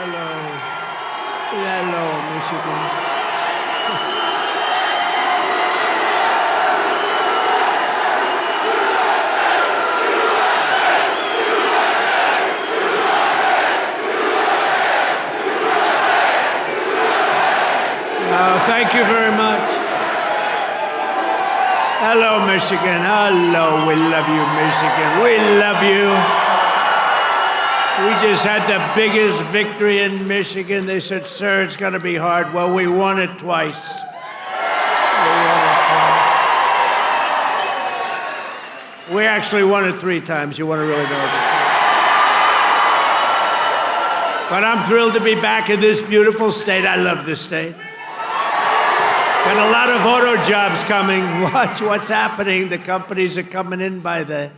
Hello. Hello, Michigan. Thank you very much. Hello, Michigan. Hello. We love you, Michigan. We love you. We just had the biggest victory in Michigan. They said, sir, it's going to be hard. Well, we won it twice. We actually won it 3 times. You want to really know that? But I'm thrilled to be back in this beautiful state. I love this state. Got a lot of auto jobs coming. Watch what's happening. The companies are coming in by the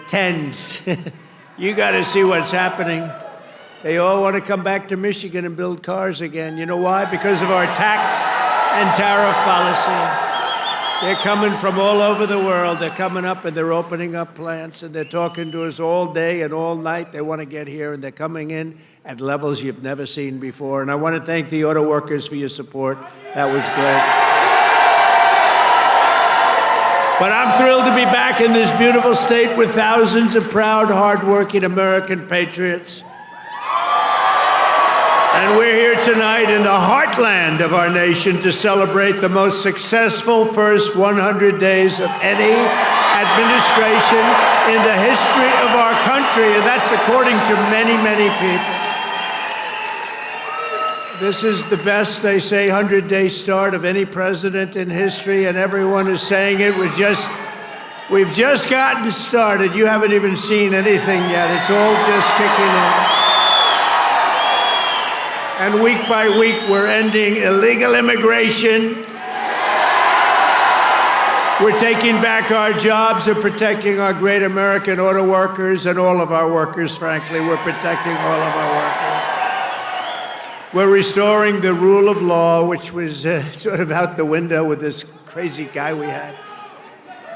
tens. You got to see what's happening. They all want to come back to Michigan and build cars again. You know why? Because of our tax and tariff policy. They're coming from all over the world. They're coming up and they're opening up plants and they're talking to us all day and all night. They want to get here and they're coming in at levels you've never seen before. And I want to thank the auto workers for your support. That was great. But I'm thrilled to be back in this beautiful state with thousands of proud, hardworking American patriots. And we're here tonight in the heartland of our nation to celebrate the most successful first 100 days of any administration in the history of our country. And that's according to many, many people. This is the best, they say, 100-day start of any president in history, and everyone is saying it. We've just gotten started. You haven't even seen anything yet. It's all just kicking in. And week by week, we're ending illegal immigration. We're taking back our jobs and protecting our great American auto workers and all of our workers, frankly. We're protecting all of our workers. We're restoring the rule of law, which was sort of out the window with this crazy guy we had.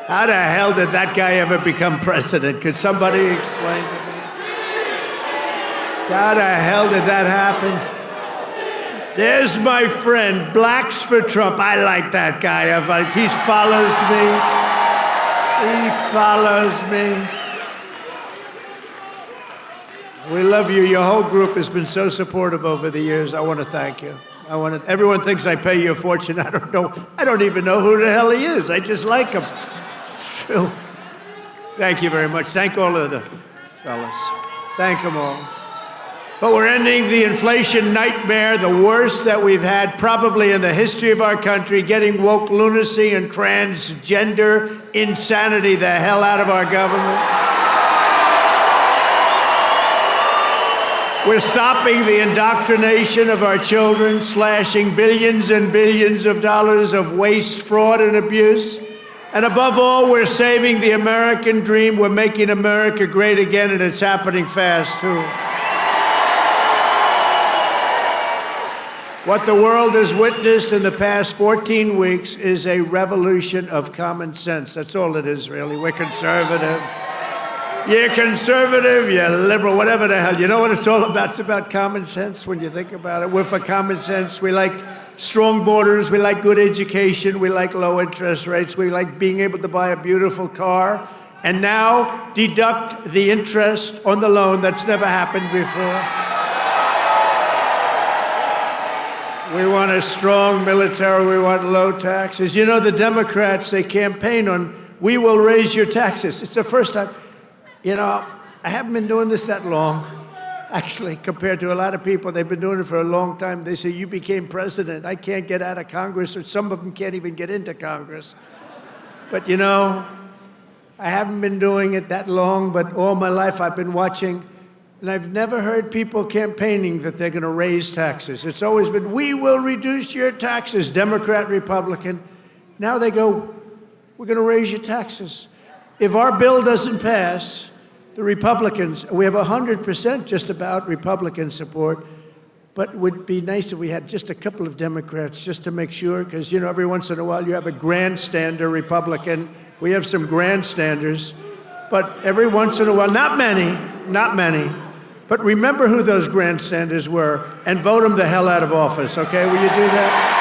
How the hell did that guy ever become president? Could somebody explain to me? How the hell did that happen? There's my friend, Blacks for Trump. I like that guy. He follows me. He follows me. We love you. Your whole group has been so supportive over the years. I want to thank you. Everyone thinks I pay you a fortune. I don't know. I don't even know who the hell he is. I just like him. It's true. Thank you very much. Thank all of the fellas. Thank them all. But we're ending the inflation nightmare, the worst that we've had probably in the history of our country, getting woke lunacy and transgender insanity the hell out of our government. We're stopping the indoctrination of our children, slashing billions and billions of dollars of waste, fraud, and abuse. And above all, we're saving the American dream. We're making America great again, and it's happening fast, too. What the world has witnessed in the past 14 weeks is a revolution of common sense. That's all it is, really. We're conservative. You're conservative, you're liberal, whatever the hell. You know what it's all about? It's about common sense when you think about it. We're for common sense. We like strong borders. We like good education. We like low interest rates. We like being able to buy a beautiful car. And now deduct the interest on the loan. That's never happened before. We want a strong military. We want low taxes. You know, the Democrats, they campaign on, we will raise your taxes. It's the first time. You know, I haven't been doing this that long, actually, compared to a lot of people. They've been doing it for a long time. They say, you became president. I can't get out of Congress, or some of them can't even get into Congress. But, you know, I haven't been doing it that long, but all my life I've been watching, and I've never heard people campaigning that they're going to raise taxes. It's always been, we will reduce your taxes, Democrat, Republican. Now they go, we're going to raise your taxes. If our bill doesn't pass, the Republicans, we have 100% just about Republican support, but it would be nice if we had just a couple of Democrats just to make sure, because, you know, every once in a while you have a grandstander Republican. We have some grandstanders, but every once in a while, not many, But remember who those grandstanders were and vote them the hell out of office, okay? Will you do that?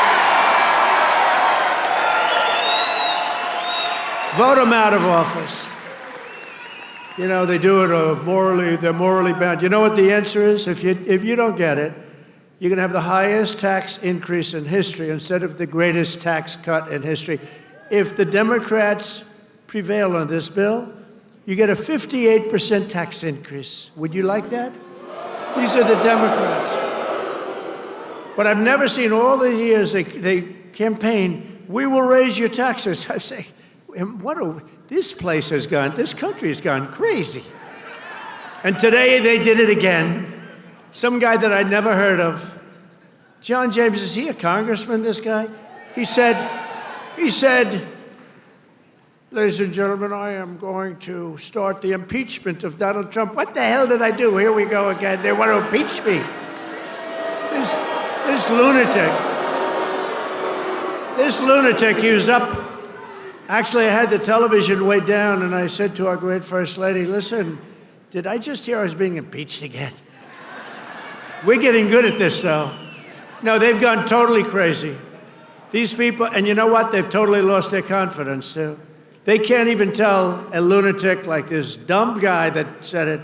Vote them out of office. You know, they do it they're morally bound. You know what the answer is? If you don't get it, you're going to have the highest tax increase in history instead of the greatest tax cut in history. If the Democrats prevail on this bill, you get a 58% tax increase. Would you like that? These are the Democrats. But I've never seen all the years they campaign, we will raise your taxes. I say, this country has gone crazy. And today they did it again. Some guy that I'd never heard of. John James, is he a congressman, this guy? He said, ladies and gentlemen, I am going to start the impeachment of Donald Trump. What the hell did I do? Here we go again. They want to impeach me. This lunatic, he was up. Actually, I had the television way down, and I said to our great First Lady, listen, did I just hear I was being impeached again? We're getting good at this, though. No, they've gone totally crazy. These people, and you know what? They've totally lost their confidence, too. They can't even tell a lunatic like this dumb guy that said it.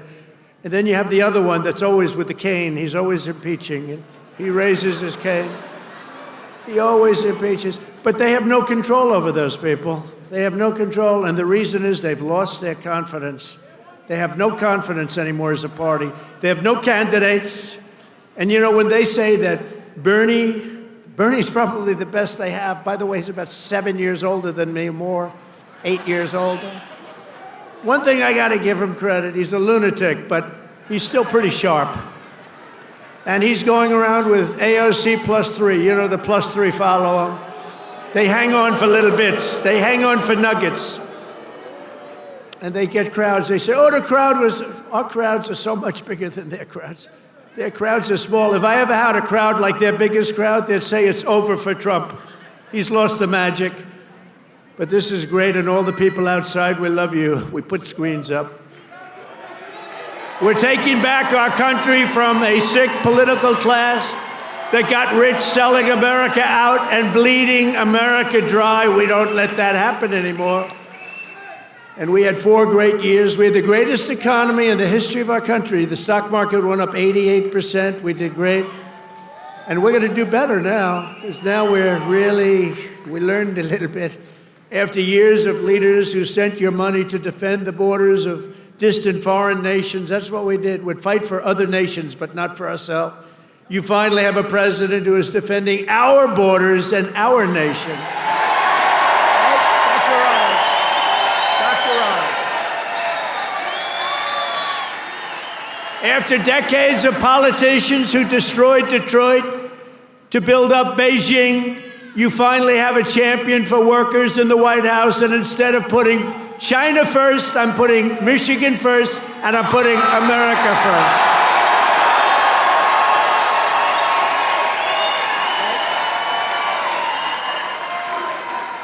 And then you have the other one that's always with the cane. He's always impeaching. And he raises his cane. He always impeaches. But they have no control over those people. They have no control, and the reason is they've lost their confidence. They have no confidence anymore as a party. They have no candidates. And you know, when they say that Bernie's probably the best they have. By the way, he's about 7 years older than me, more, 8 years older. One thing I got to give him credit, he's a lunatic, but he's still pretty sharp. And he's going around with AOC +3. You know, the +3 follow him. They hang on for little bits. They hang on for nuggets. And they get crowds. They say, our crowds are so much bigger than their crowds. Their crowds are small. If I ever had a crowd like their biggest crowd, they'd say it's over for Trump. He's lost the magic. But this is great, and all the people outside, we love you. We put screens up. We're taking back our country from a sick political class that got rich selling America out and bleeding America dry. We don't let that happen anymore. And we had 4 great years. We had the greatest economy in the history of our country. The stock market went up 88%. We did great. And we're going to do better now, because now we learned a little bit. After years of leaders who sent your money to defend the borders of distant foreign nations, that's what we did. We'd fight for other nations, but not for ourselves. You finally have a president who is defending our borders and our nation. After decades of politicians who destroyed Detroit to build up Beijing, you finally have a champion for workers in the White House, and instead of putting China first, I'm putting Michigan first, and I'm putting America first.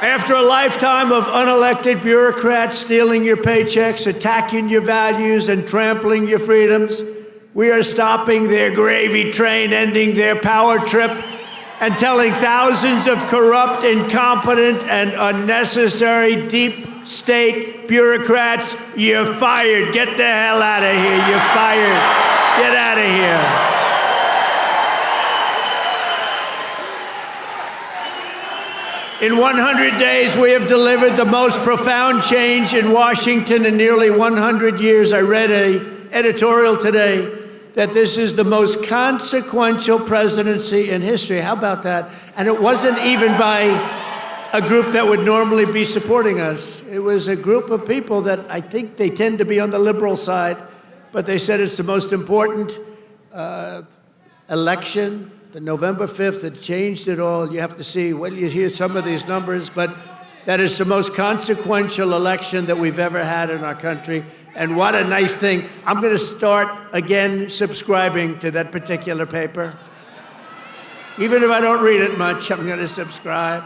After a lifetime of unelected bureaucrats stealing your paychecks, attacking your values, and trampling your freedoms, we are stopping their gravy train, ending their power trip, and telling thousands of corrupt, incompetent, and unnecessary deep state bureaucrats, you're fired. Get the hell out of here. You're fired. Get out of here. In 100 days, we have delivered the most profound change in Washington in nearly 100 years. I read an editorial today that this is the most consequential presidency in history. How about that? And it wasn't even by a group that would normally be supporting us. It was a group of people that I think they tend to be on the liberal side, but they said it's the most important election. The November 5th, it changed it all. You have to see, well, you hear some of these numbers, but that is the most consequential election that we've ever had in our country. And what a nice thing. I'm going to start again subscribing to that particular paper. Even if I don't read it much, I'm going to subscribe.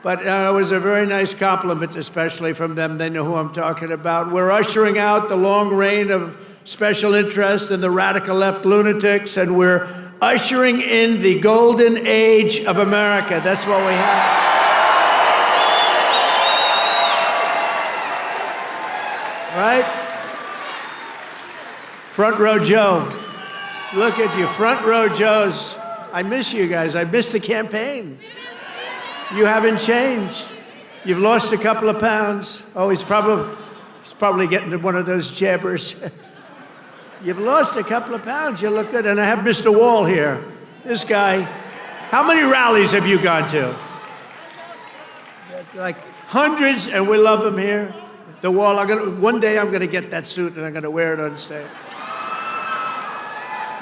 But it was a very nice compliment, especially from them. They know who I'm talking about. We're ushering out the long reign of special interests and the radical left lunatics, and we're ushering in the golden age of America. That's what we have. Right? Front row Joe. Look at you, front row Joes. I miss you guys. I miss the campaign. You haven't changed. You've lost a couple of pounds. Oh, he's probably getting to one of those jabbers. You've lost a couple of pounds. You look good. And I have Mr. Wall here. This guy. How many rallies have you gone to? Like hundreds, and we love him here. The Wall. One day I'm going to get that suit and I'm going to wear it on stage.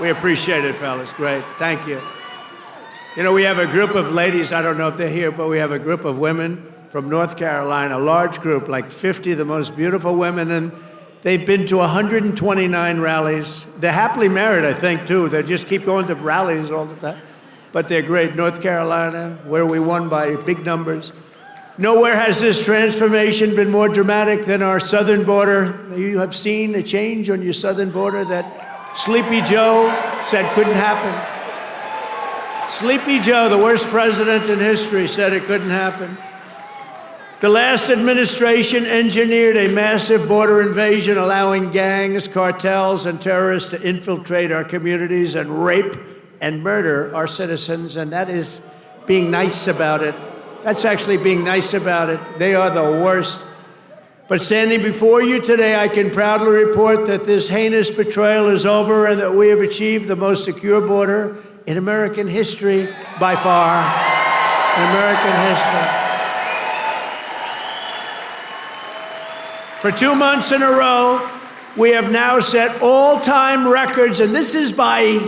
We appreciate it, fellas. Great. Thank you. You know, we have a group of ladies. I don't know if they're here, but we have a group of women from North Carolina, a large group, like 50 of the most beautiful women, and they've been to 129 rallies. They're happily married, I think, too. They just keep going to rallies all the time. But they're great. North Carolina, where we won by big numbers. Nowhere has this transformation been more dramatic than our southern border. You have seen a change on your southern border that Sleepy Joe said couldn't happen. Sleepy Joe, the worst president in history, said it couldn't happen. The last administration engineered a massive border invasion, allowing gangs, cartels, and terrorists to infiltrate our communities and rape and murder our citizens, and that is being nice about it. That's actually being nice about it. They are the worst. But standing before you today, I can proudly report that this heinous betrayal is over and that we have achieved the most secure border in American history by far. In American history. For 2 months in a row, we have now set all-time records, and this is by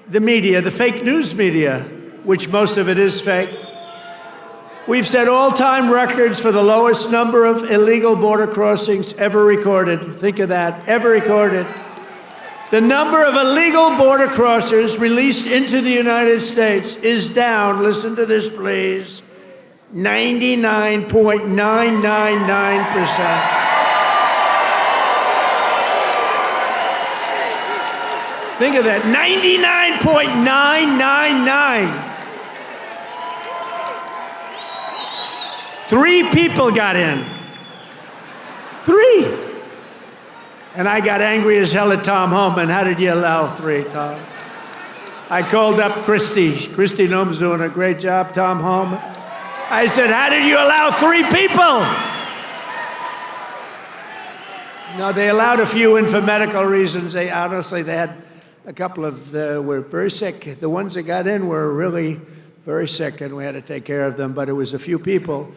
the media, the fake news media, which most of it is fake. We've set all-time records for the lowest number of illegal border crossings ever recorded. Think of that, ever recorded. The number of illegal border crossers released into the United States is down, listen to this please, 99.999%. Think of that, 99.999. 3 people got in. 3. And I got angry as hell at Tom Homan. How did you allow 3, Tom? I called up Christy. Christy Noem's doing a great job, Tom Homan. I said, how did you allow 3 people? No, they allowed a few in for medical reasons. They had a couple of were very sick. The ones that got in were really very sick, and we had to take care of them, but it was a few people.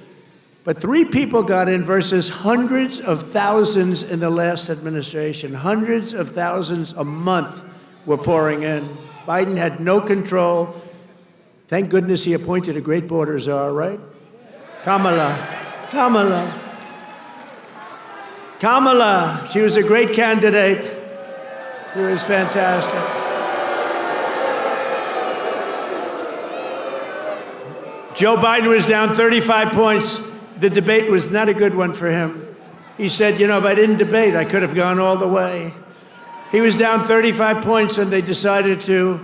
But 3 people got in versus hundreds of thousands in the last administration. Hundreds of thousands a month were pouring in. Biden had no control. Thank goodness he appointed a great border czar, right? Kamala. She was a great candidate. She was fantastic. Joe Biden was down 35 points. The debate was not a good one for him. He said, you know, if I didn't debate, I could have gone all the way. He was down 35 points, and they decided to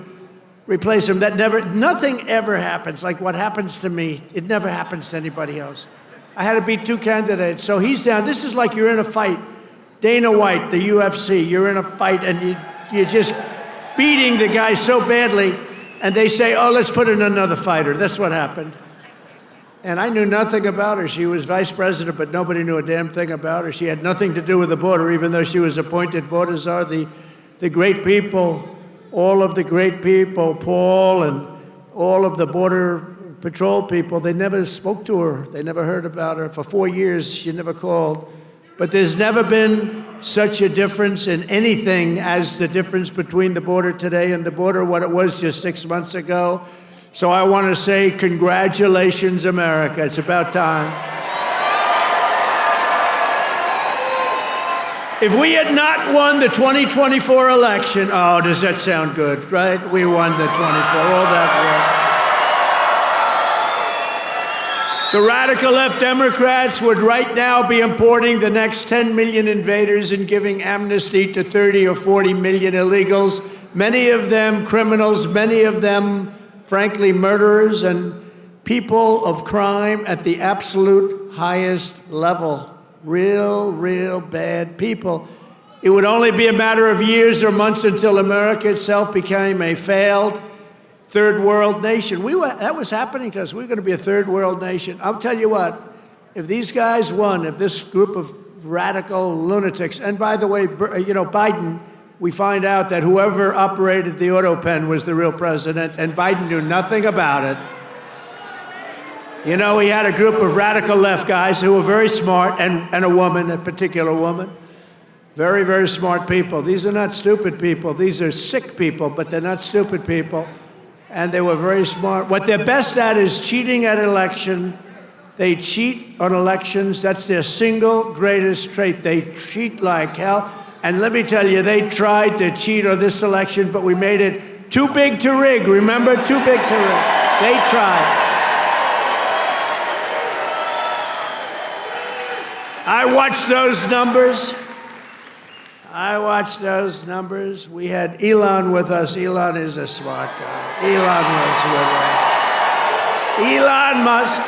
replace him. Nothing ever happens like what happens to me. It never happens to anybody else. I had to beat 2 candidates, so he's down. This is like you're in a fight. Dana White, the UFC, you're in a fight, and you're just beating the guy so badly, and they say, oh, let's put in another fighter. That's what happened. And I knew nothing about her. She was vice president, but nobody knew a damn thing about her. She had nothing to do with the border, even though she was appointed border czar. The great people, all of the great people, Paul and all of the Border Patrol people, they never spoke to her. They never heard about her. For 4 years, she never called. But there's never been such a difference in anything as the difference between the border today and the border what it was just 6 months ago. So I want to say congratulations, America. It's about time. If we had not won the 2024 election, oh, does that sound good, right? We won the 24, all that The radical left Democrats would right now be importing the next 10 million invaders and giving amnesty to 30 or 40 million illegals, many of them criminals, many of them, frankly, murderers and people of crime at the absolute highest level. Real bad people. It would only be a matter of years or months until America itself became a failed third world nation. That was happening to us. We were going to be a third world nation. I'll tell you what, if these guys won, if this group of radical lunatics, and by the way, Biden, we find out that whoever operated the auto pen was the real president, and Biden knew nothing about it. You know, he had a group of radical left guys who were very smart, and a woman, a particular woman. Very smart people. These are not stupid people. These are sick people, but they're not stupid people. And they were very smart. What they're best at is cheating at election. They cheat on elections. That's their single greatest trait. They cheat like hell. And let me tell you, they tried to cheat on this election, but we made it too big to rig. Remember? Too big to rig. They tried. I watched those numbers. We had Elon with us. Elon is a smart guy. Elon was with us. Elon Musk.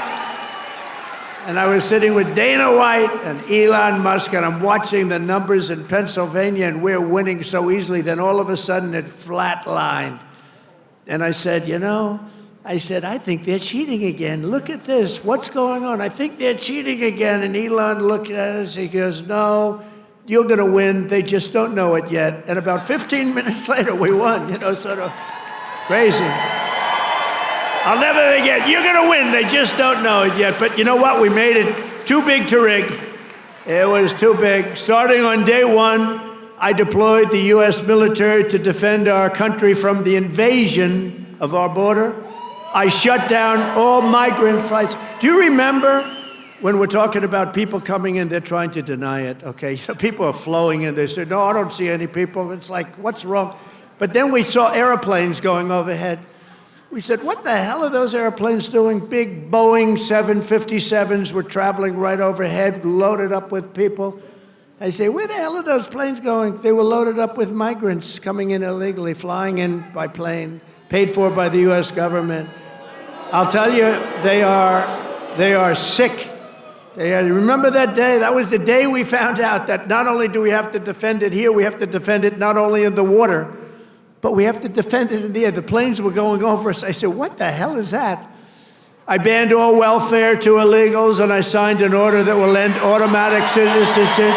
And I was sitting with Dana White and Elon Musk, and I'm watching the numbers in Pennsylvania, and we're winning so easily. Then all of a sudden it flatlined. And I said, I think they're cheating again. Look at this. What's going on? I think they're cheating again. And Elon looked at us. He goes, no, you're going to win. They just don't know it yet. And about 15 minutes later, we won, sort of crazy. I'll never forget. You're going to win. They just don't know it yet. But you know what? We made it too big to rig. It was too big. Starting on day one, I deployed the U.S. military to defend our country from the invasion of our border. I shut down all migrant flights. Do you remember when we're talking about people coming in, they're trying to deny it, okay? So people are flowing in. They say, no, I don't see any people. It's like, what's wrong? But then we saw airplanes going overhead. We said, what the hell are those airplanes doing? Big Boeing 757s were traveling right overhead, loaded up with people. I say, where the hell are those planes going? They were loaded up with migrants coming in illegally, flying in by plane, paid for by the U.S. government. I'll tell you, they are sick. Remember that day? That was the day we found out that not only do we have to defend it here, we have to defend it not only in the water, but we have to defend it in the air. The planes were going over us. I said, what the hell is that? I banned all welfare to illegals, and I signed an order that will end automatic citizenship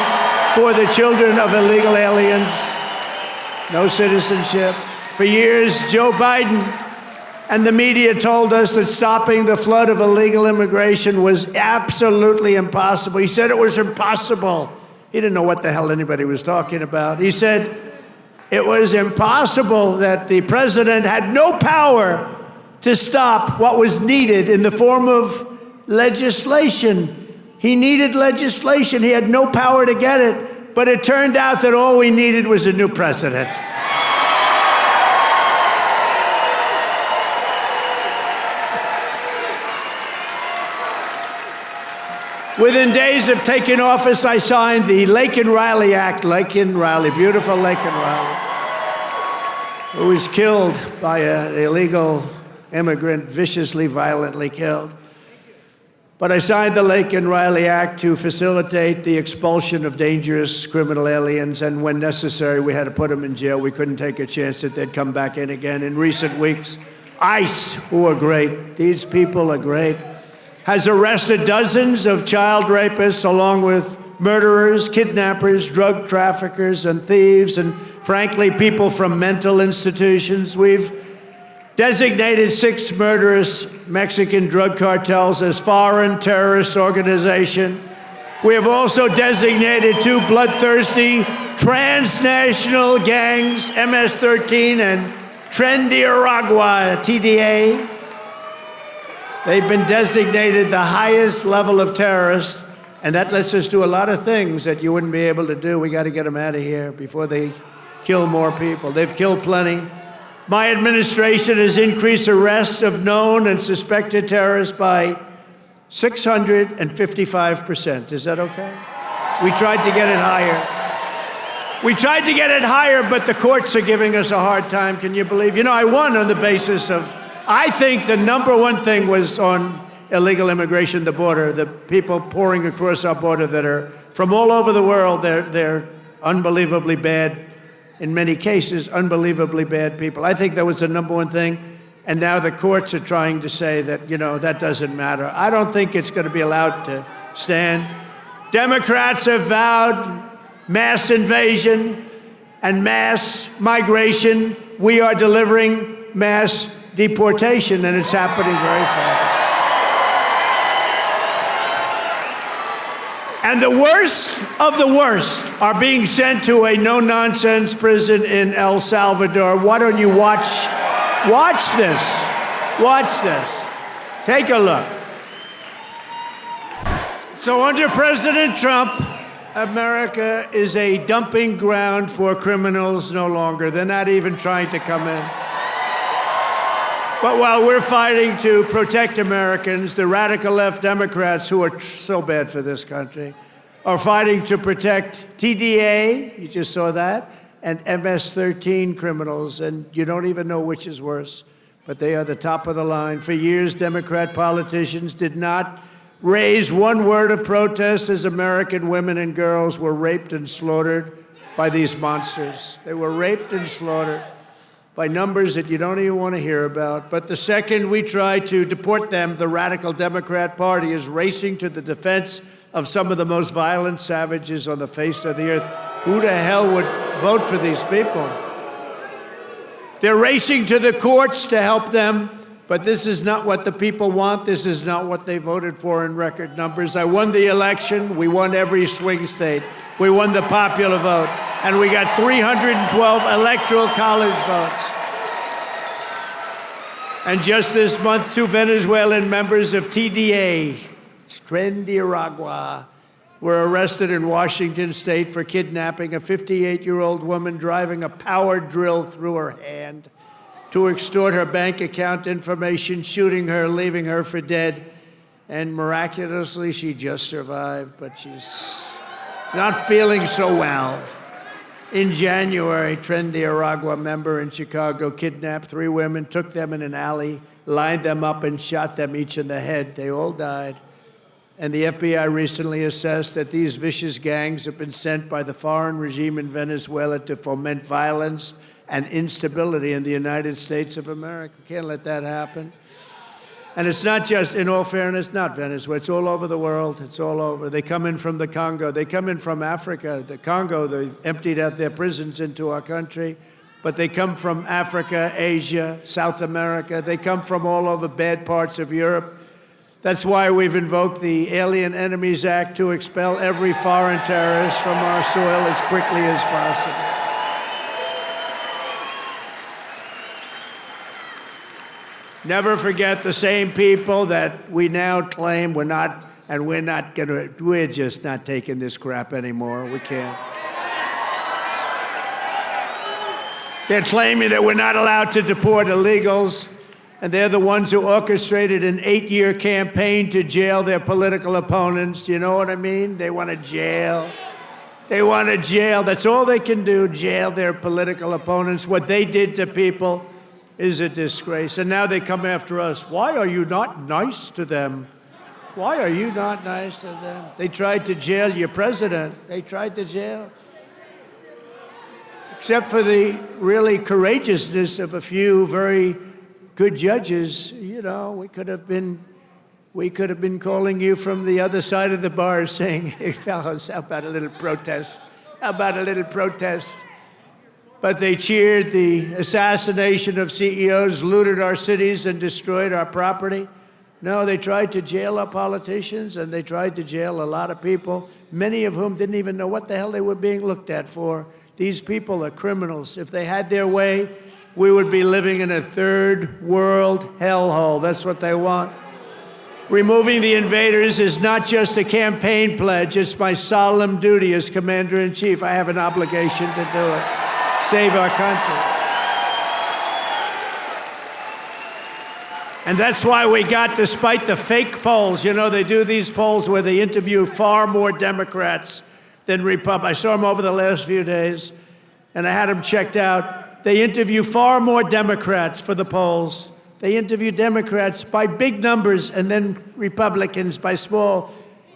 for the children of illegal aliens. No citizenship. For years, Joe Biden and the media told us that stopping the flood of illegal immigration was absolutely impossible. He said it was impossible. He didn't know what the hell anybody was talking about. He said it was impossible, that the president had no power to stop what was needed in the form of legislation. He needed legislation. He had no power to get it. But it turned out that all we needed was a new president. Within days of taking office, I signed the Laken Riley Act. Laken Riley, beautiful Laken Riley, who was killed by an illegal immigrant, viciously, violently killed. But I signed the Laken Riley Act to facilitate the expulsion of dangerous criminal aliens, and when necessary, we had to put them in jail. We couldn't take a chance that they'd come back in again. In recent weeks, ICE, who are great, these people are great, has arrested dozens of child rapists along with murderers, kidnappers, drug traffickers, and thieves, and frankly, people from mental institutions. We've designated 6 murderous Mexican drug cartels as foreign terrorist organizations. We have also designated 2 bloodthirsty transnational gangs, MS-13 and Trendiaragua, TDA. They've been designated the highest level of terrorists, and that lets us do a lot of things that you wouldn't be able to do. We got to get them out of here before they kill more people. They've killed plenty. My administration has increased arrests of known and suspected terrorists by 655%. Is that okay? We tried to get it higher. We tried to get it higher, but the courts are giving us a hard time. Can you believe? You know, I won on the basis of, I think the number one thing was on illegal immigration, the border, the people pouring across our border that are from all over the world. They're unbelievably bad, in many cases, unbelievably bad people. I think that was the number one thing. And now the courts are trying to say that, you know, that doesn't matter. I don't think it's going to be allowed to stand. Democrats have vowed mass invasion and mass migration. We are delivering mass deportation, and it's happening very fast. And the worst of the worst are being sent to a no-nonsense prison in El Salvador. Why don't you watch this? Watch this. Take a look. So under President Trump, America is a dumping ground for criminals no longer. They're not even trying to come in. But while we're fighting to protect Americans, the radical left Democrats, who are so bad for this country, are fighting to protect TDA, you just saw that, and MS-13 criminals, and you don't even know which is worse, but they are the top of the line. For years, Democrat politicians did not raise one word of protest as American women and girls were raped and slaughtered by these monsters. They were raped and slaughtered by numbers that you don't even want to hear about. But the second we try to deport them, the radical Democrat Party is racing to the defense of some of the most violent savages on the face of the earth. Who the hell would vote for these people? They're racing to the courts to help them. But this is not what the people want. This is not what they voted for in record numbers. I won the election. We won every swing state. We won the popular vote. And we got 312 electoral college votes. And just this month, 2 Venezuelan members of TDA, Tren were arrested in Washington state for kidnapping a 58-year-old woman driving a power drill through her hand to extort her bank account information, shooting her, leaving her for dead. And miraculously, she just survived, but she's not feeling so well. In January, Tren de Aragua member in Chicago kidnapped 3 women, took them in an alley, lined them up, and shot them each in the head. They all died. And the FBI recently assessed that these vicious gangs have been sent by the foreign regime in Venezuela to foment violence and instability in the United States of America. Can't let that happen. And it's not just, in all fairness, not Venezuela. It's all over the world. It's all over. They come in from the Congo. They come in from Africa. The Congo, they emptied out their prisons into our country. But they come from Africa, Asia, South America. They come from all over bad parts of Europe. That's why we've invoked the Alien Enemies Act to expel every foreign terrorist from our soil as quickly as possible. Never forget the same people that we now claim we're just not taking this crap anymore. We can't. They're claiming that we're not allowed to deport illegals, and they're the ones who orchestrated an 8-year campaign to jail their political opponents. Do you know what I mean? They want to jail. They want to jail. That's all they can do, jail their political opponents. What they did to people is a disgrace. And now they come after us. Why are you not nice to them? Why are you not nice to them? They tried to jail your president. They tried to jail. Except for the really courageousness of a few very good judges, you know, we could have been calling you from the other side of the bar saying, hey, fellows, how about a little protest? How about a little protest? But they cheered the assassination of CEOs, looted our cities, and destroyed our property. No, they tried to jail our politicians, and they tried to jail a lot of people, many of whom didn't even know what the hell they were being looked at for. These people are criminals. If they had their way, we would be living in a third world hellhole. That's what they want. Removing the invaders is not just a campaign pledge. It's my solemn duty as Commander-in-Chief. I have an obligation to do it. Save our country. And that's why we got, despite the fake polls, you know, they do these polls where they interview far more Democrats than Republicans. I saw them over the last few days, and I had them checked out. They interview far more Democrats for the polls. They interview Democrats by big numbers and then Republicans by small.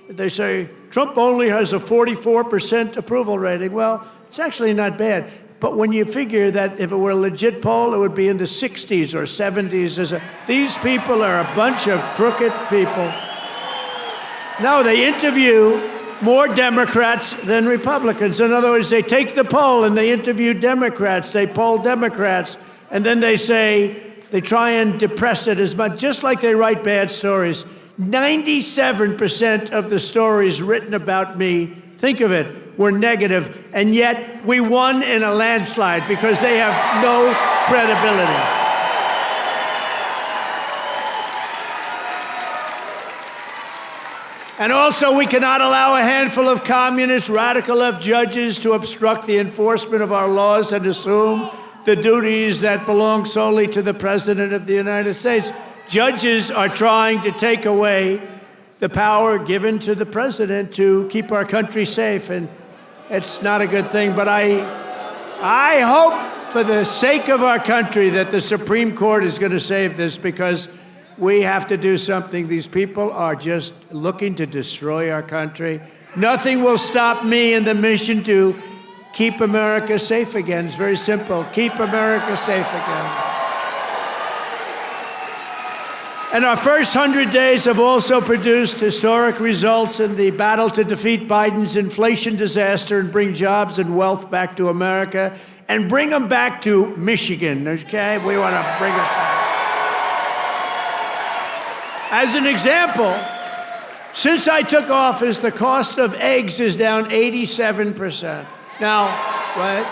They say, Trump only has a 44% approval rating. Well, it's actually not bad. But when you figure that if it were a legit poll, it would be in the 60s or 70s. These people are a bunch of crooked people. No, they interview more Democrats than Republicans. In other words, they take the poll and they interview Democrats. They poll Democrats. And then they say, they try and depress it as much, just like they write bad stories. 97% of the stories written about me, think of it, were negative, and yet we won in a landslide because they have no credibility. And also, we cannot allow a handful of communist, radical left judges to obstruct the enforcement of our laws and assume the duties that belong solely to the President of the United States. Judges are trying to take away the power given to the President to keep our country safe, and it's not a good thing. But I hope, for the sake of our country, that the Supreme Court is going to save this, because we have to do something. These people are just looking to destroy our country. Nothing will stop me in the mission to keep America safe again. It's very simple. Keep America safe again. And our first 100 days have also produced historic results in the battle to defeat Biden's inflation disaster and bring jobs and wealth back to America and bring them back to Michigan, okay? We want to bring it back. As an example, since I took office, the cost of eggs is down 87%. Now, right?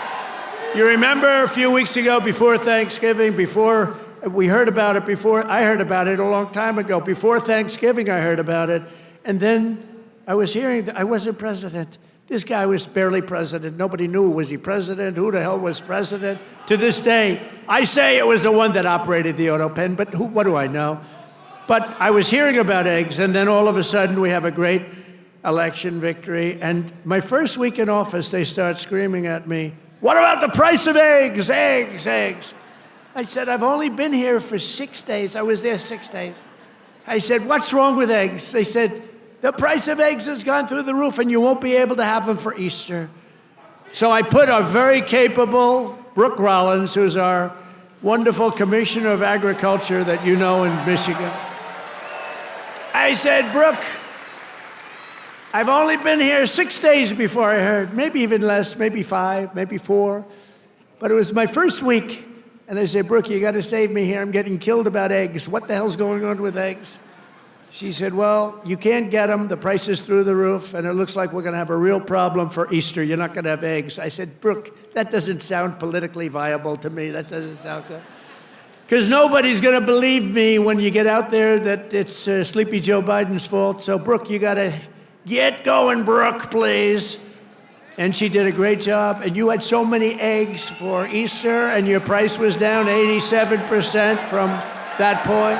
You remember a few weeks ago, before Thanksgiving, we heard about it I heard about it a long time ago. Before Thanksgiving, I heard about it. And then I was hearing that I wasn't president. This guy was barely president. Nobody knew, was he president? Who the hell was president? To this day, I say it was the one that operated the auto pen, but what do I know? But I was hearing about eggs, and then all of a sudden we have a great election victory. And my first week in office, they start screaming at me, "What about the price of eggs? Eggs, eggs." I said, "I've only been here for 6 days. I was there 6 days." I said, "What's wrong with eggs?" They said, "The price of eggs has gone through the roof and you won't be able to have them for Easter." So I put our very capable Brooke Rollins, who's our wonderful Commissioner of Agriculture that you know in Michigan. I said, "Brooke, I've only been here 6 days before I heard, maybe even less, maybe 5, maybe 4. But it was my first week. And I said, "Brooke, you got to save me here. I'm getting killed about eggs. What the hell's going on with eggs?" She said, "Well, you can't get them. The price is through the roof, and it looks like we're going to have a real problem for Easter. You're not going to have eggs." I said, "Brooke, that doesn't sound politically viable to me. That doesn't sound good." Because nobody's going to believe me when you get out there that it's Sleepy Joe Biden's fault. So, Brooke, you got to get going, Brooke, please. And she did a great job. And you had so many eggs for Easter, and your price was down 87% from that point.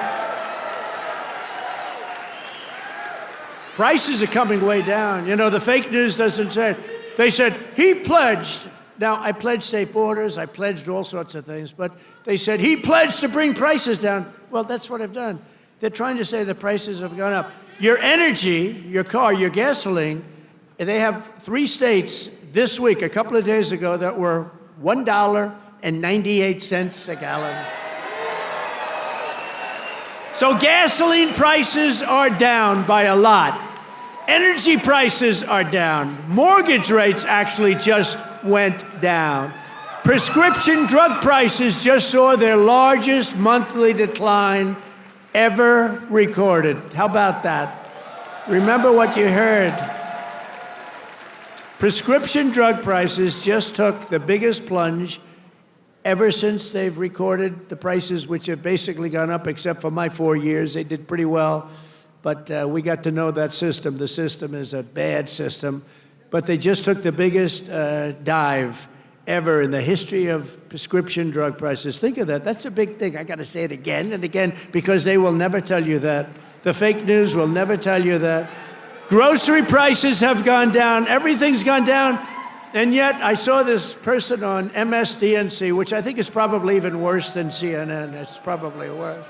Prices are coming way down. You know, the fake news doesn't say it. They said, he pledged. Now, I pledged safe borders. I pledged all sorts of things. But they said, he pledged to bring prices down. Well, that's what I've done. They're trying to say the prices have gone up. Your energy, your car, your gasoline, they have 3 states this week, a couple of days ago, that were $1.98 a gallon. So gasoline prices are down by a lot. Energy prices are down. Mortgage rates actually just went down. Prescription drug prices just saw their largest monthly decline ever recorded. How about that? Remember what you heard. Prescription drug prices just took the biggest plunge ever since they've recorded the prices, which have basically gone up, except for my 4 years. They did pretty well, but we got to know that system. The system is a bad system, but they just took the biggest dive ever in the history of prescription drug prices. Think of that. That's a big thing. I got to say it again and again because they will never tell you that. The fake news will never tell you that. Grocery prices have gone down. Everything's gone down. And yet I saw this person on MSDNC, which I think is probably even worse than CNN. It's probably worse.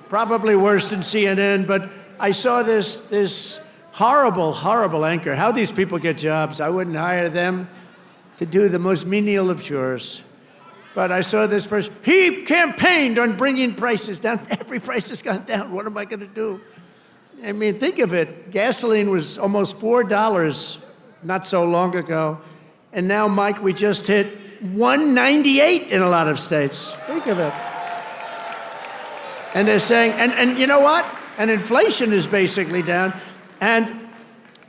Probably worse than CNN. But I saw this horrible, horrible anchor. How these people get jobs. I wouldn't hire them to do the most menial of chores. But I saw this person. He campaigned on bringing prices down. Every price has gone down. What am I going to do? I mean, think of it. Gasoline was almost $4 not so long ago. And now, Mike, we just hit $1.98 in a lot of states. Think of it. And they're saying, and you know what? And inflation is basically down. And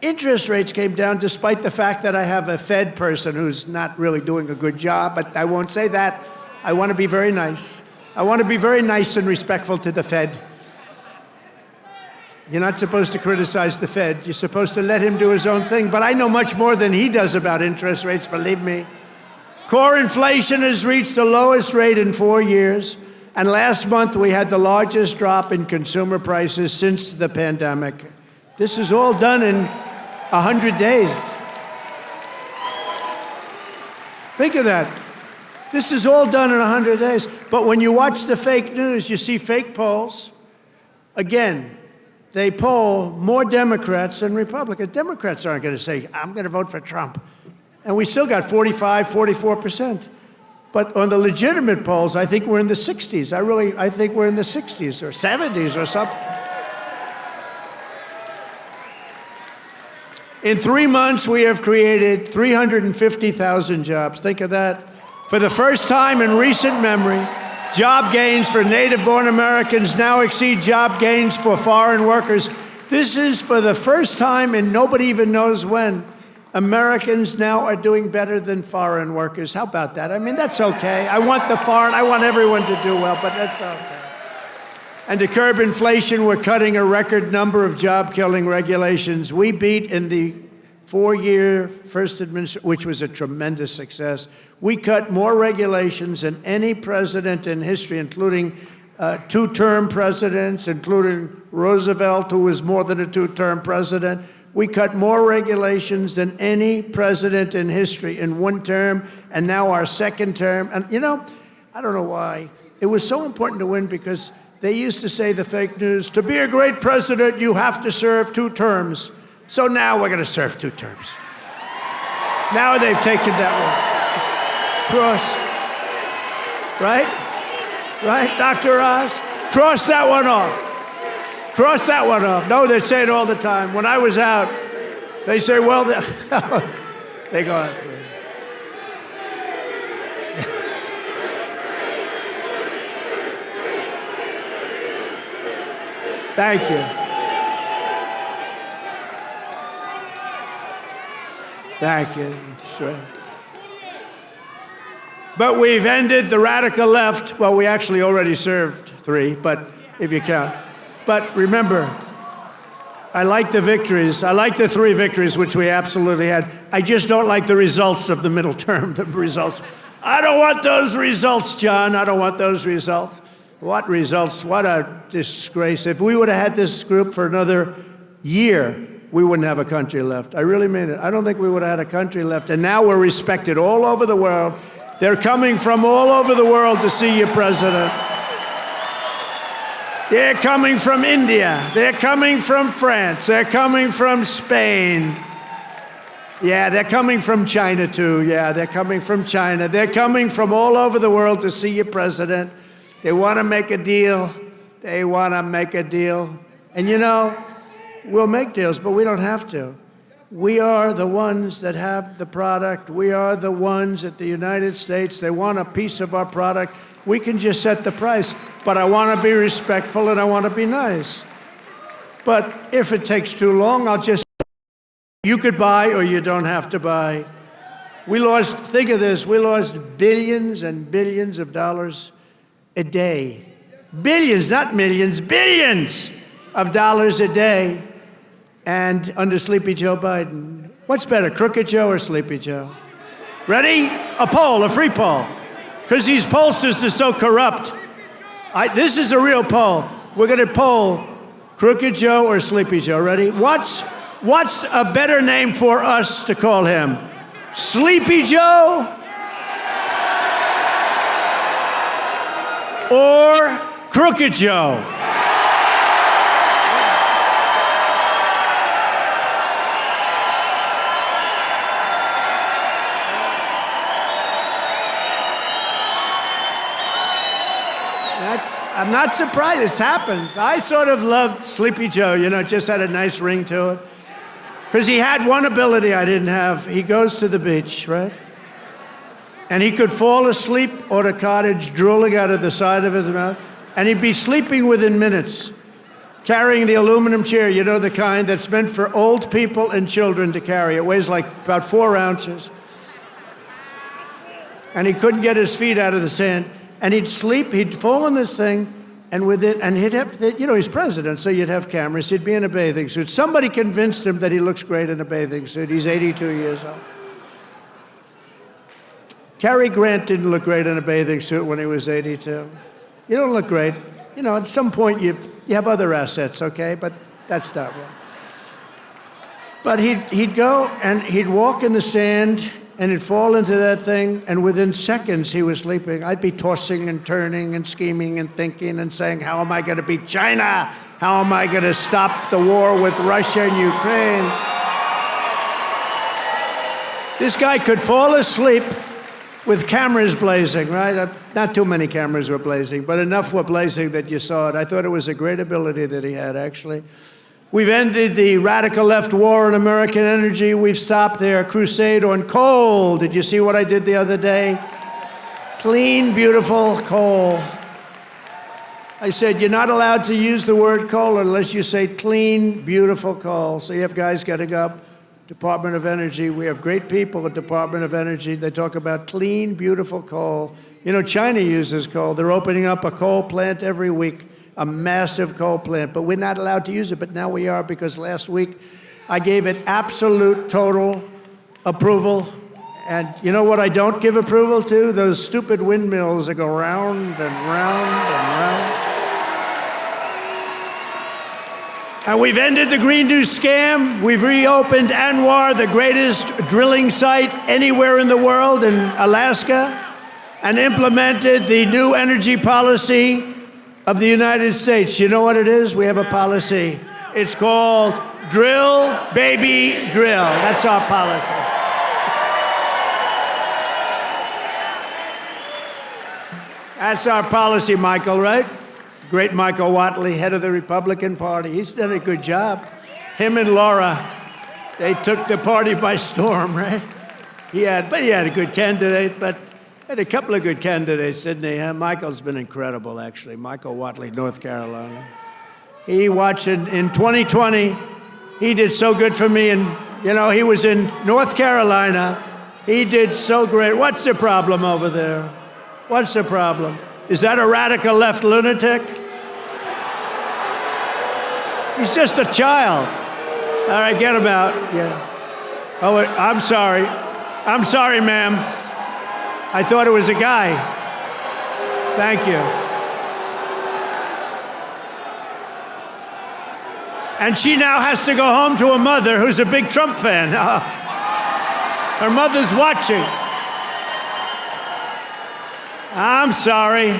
interest rates came down despite the fact that I have a Fed person who's not really doing a good job, but I won't say that. I want to be very nice. I want to be very nice and respectful to the Fed. You're not supposed to criticize the Fed. You're supposed to let him do his own thing, but I know much more than he does about interest rates, believe me. Core inflation has reached the lowest rate in 4 years, and last month we had the largest drop in consumer prices since the pandemic. This is all done in 100 days. Think of that. This is all done in 100 days. But when you watch the fake news, you see fake polls. Again, they poll more Democrats than Republicans. Democrats aren't going to say, I'm going to vote for Trump. And we still got 45, 44%. But on the legitimate polls, I think we're in the 60s. I think we're in the 60s or 70s or something. In 3 months, we have created 350,000 jobs. Think of that. For the first time in recent memory, job gains for native-born Americans now exceed job gains for foreign workers. This is for the first time, and nobody even knows when, Americans now are doing better than foreign workers. How about that? I mean, that's okay. I want everyone to do well, but that's okay. And to curb inflation, we're cutting a record number of job-killing regulations. We beat in the 4-year first administration, which was a tremendous success. We cut more regulations than any president in history, including 2-term presidents, including Roosevelt, who was more than a 2-term president. We cut more regulations than any president in history in 1 term, and now our 2nd term. And, you know, I don't know why. It was so important to win because they used to say, the fake news, to be a great president, you have to serve 2 terms. So now we're going to serve 2 terms. Now they've taken that one. Cross. Right? Right, Dr. Oz? Cross that one off. Cross that one off. No, they say it all the time. When I was out, they say, well, they go out through. Thank you. Thank you. Sure. But we've ended the radical left. Well, we actually already served 3, but if you count. But remember, I like the victories. I like the 3 victories, which we absolutely had. I just don't like the results of the middle term, the results. I don't want those results, John. I don't want those results. What results? What a disgrace. If we would have had this group for another year, we wouldn't have a country left. I really mean it. I don't think we would have had a country left. And now we're respected all over the world. They're coming from all over the world to see you, President. They're coming from India. They're coming from France. They're coming from Spain. Yeah, they're coming from China, too. Yeah, they're coming from China. They're coming from all over the world to see you, President. They want to make a deal. They want to make a deal. And, you know, we'll make deals, but we don't have to. We are the ones that have the product. We are the ones at the United States. They want a piece of our product. We can just set the price. But I want to be respectful and I want to be nice. But if it takes too long, I'll just, you could buy or you don't have to buy. We lost, think of this, we lost billions and billions of dollars a day. Billions, not millions, billions of dollars a day. And under Sleepy Joe Biden. What's better, Crooked Joe or Sleepy Joe? Ready? A poll, a free poll. Because these pollsters are so corrupt. This is a real poll. We're going to poll Crooked Joe or Sleepy Joe. Ready? What's a better name for us to call him? Sleepy Joe or Crooked Joe? I'm not surprised. This happens. I sort of loved Sleepy Joe, you know, it just had a nice ring to it. Because he had one ability I didn't have. He goes to the beach, right? And he could fall asleep on a cottage drooling out of the side of his mouth, and he'd be sleeping within minutes, carrying the aluminum chair, you know, the kind that's meant for old people and children to carry. It weighs like about 4 ounces. And he couldn't get his feet out of the sand. And he'd sleep, he'd fall on this thing, and with it, and he'd have, you know, he's president, so you'd have cameras. He'd be in a bathing suit. Somebody convinced him that he looks great in a bathing suit. He's 82 years old. Cary Grant didn't look great in a bathing suit when he was 82. You don't look great. You know, at some point you have other assets, okay? But that's not one. But he'd go and he'd walk in the sand, and he'd fall into that thing, and within seconds he was sleeping. I'd be tossing and turning and scheming and thinking and saying, how am I going to beat China? How am I going to stop the war with Russia and Ukraine? This guy could fall asleep with cameras blazing, right? Not too many cameras were blazing, but enough were blazing that you saw it. I thought it was a great ability that he had, actually. We've ended the radical left war on American energy. We've stopped their crusade on coal. Did you see what I did the other day? Clean, beautiful coal. I said, you're not allowed to use the word coal unless you say clean, beautiful coal. So you have guys getting up, Department of Energy. We have great people at Department of Energy. They talk about clean, beautiful coal. You know, China uses coal. They're opening up a coal plant every week. A massive coal plant, but we're not allowed to use it, but now we are, because last week I gave it absolute, total approval. And you know what I don't give approval to? Those stupid windmills that go round and round and round. And we've ended the Green New Scam. We've reopened ANWR, the greatest drilling site anywhere in the world, in Alaska, and implemented the new energy policy of the United States. You know what it is? We have a policy. It's called Drill, Baby, Drill. That's our policy. That's our policy, Michael, right? Great Michael Whatley, head of the Republican Party. He's done a good job. Him and Laura, they took the party by storm, right? He had a good candidate, but had a couple of good candidates, didn't he? Michael's been incredible, actually. Michael Whatley, North Carolina. He watched in 2020. He did so good for me. And, you know, he was in North Carolina. He did so great. What's the problem over there? What's the problem? Is that a radical left lunatic? He's just a child. All right, get him out. Yeah. Oh, I'm sorry. I'm sorry, ma'am. I thought it was a guy. Thank you. And she now has to go home to a mother who's a big Trump fan. Her mother's watching. I'm sorry.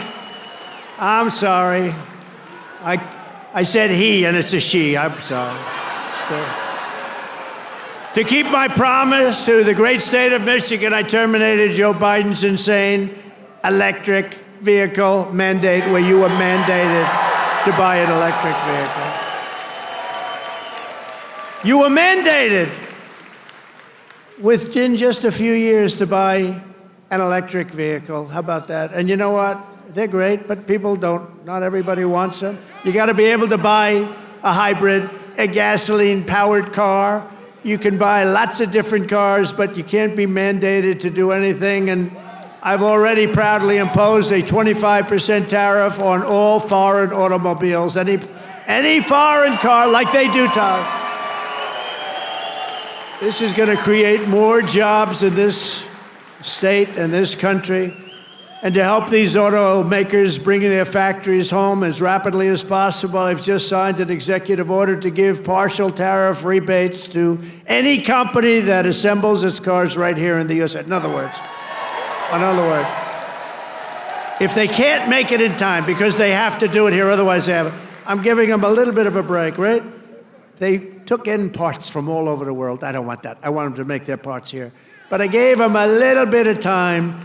I'm sorry. I said he, and it's a she. I'm sorry. To keep my promise to the great state of Michigan, I terminated Joe Biden's insane electric vehicle mandate, where you were mandated to buy an electric vehicle. You were mandated within just a few years to buy an electric vehicle. How about that? And you know what? They're great, but people don't. Not everybody wants them. You got to be able to buy a hybrid, a gasoline-powered car. You can buy lots of different cars, but you can't be mandated to do anything. And I've already proudly imposed a 25% tariff on all foreign automobiles, any foreign car, like they do to us. This is going to create more jobs in this state, and this country, and to help these automakers bring their factories home as rapidly as possible, I've just signed an executive order to give partial tariff rebates to any company that assembles its cars right here in the U.S. In other words, if they can't make it in time because they have to do it here, otherwise they have it, I'm giving them a little bit of a break, right? They took in parts from all over the world. I don't want that. I want them to make their parts here. But I gave them a little bit of time.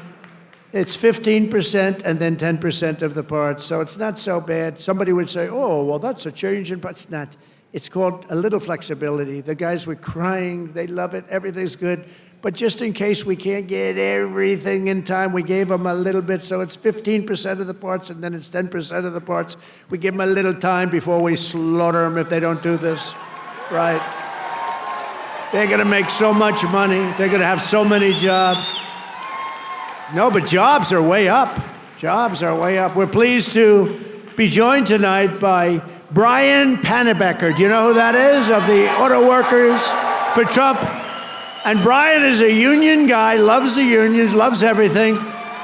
It's 15% and then 10% of the parts, so it's not so bad. Somebody would say, oh, well, that's a change in parts. It's not. It's called a little flexibility. The guys were crying. They love it. Everything's good. But just in case we can't get everything in time, we gave them a little bit. So it's 15% of the parts, and then it's 10% of the parts. We give them a little time before we slaughter them if they don't do this. Right? They're going to make so much money. They're going to have so many jobs. No, but jobs are way up. Jobs are way up. We're pleased to be joined tonight by Brian Panebecker. Do you know who that is? Of the Auto Workers for Trump. And Brian is a union guy, loves the unions, loves everything,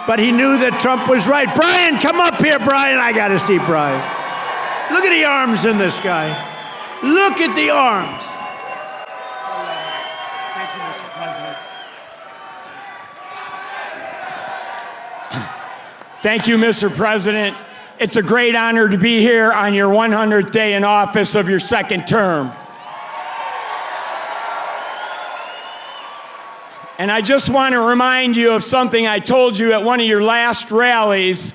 but he knew that Trump was right. Brian, come up here, Brian. I got to see Brian. Look at the arms in this guy. Look at the arms. Thank you, Mr. President. Thank you, Mr. President. It's a great honor to be here on your 100th day in office of your second term. And I just want to remind you of something I told you at one of your last rallies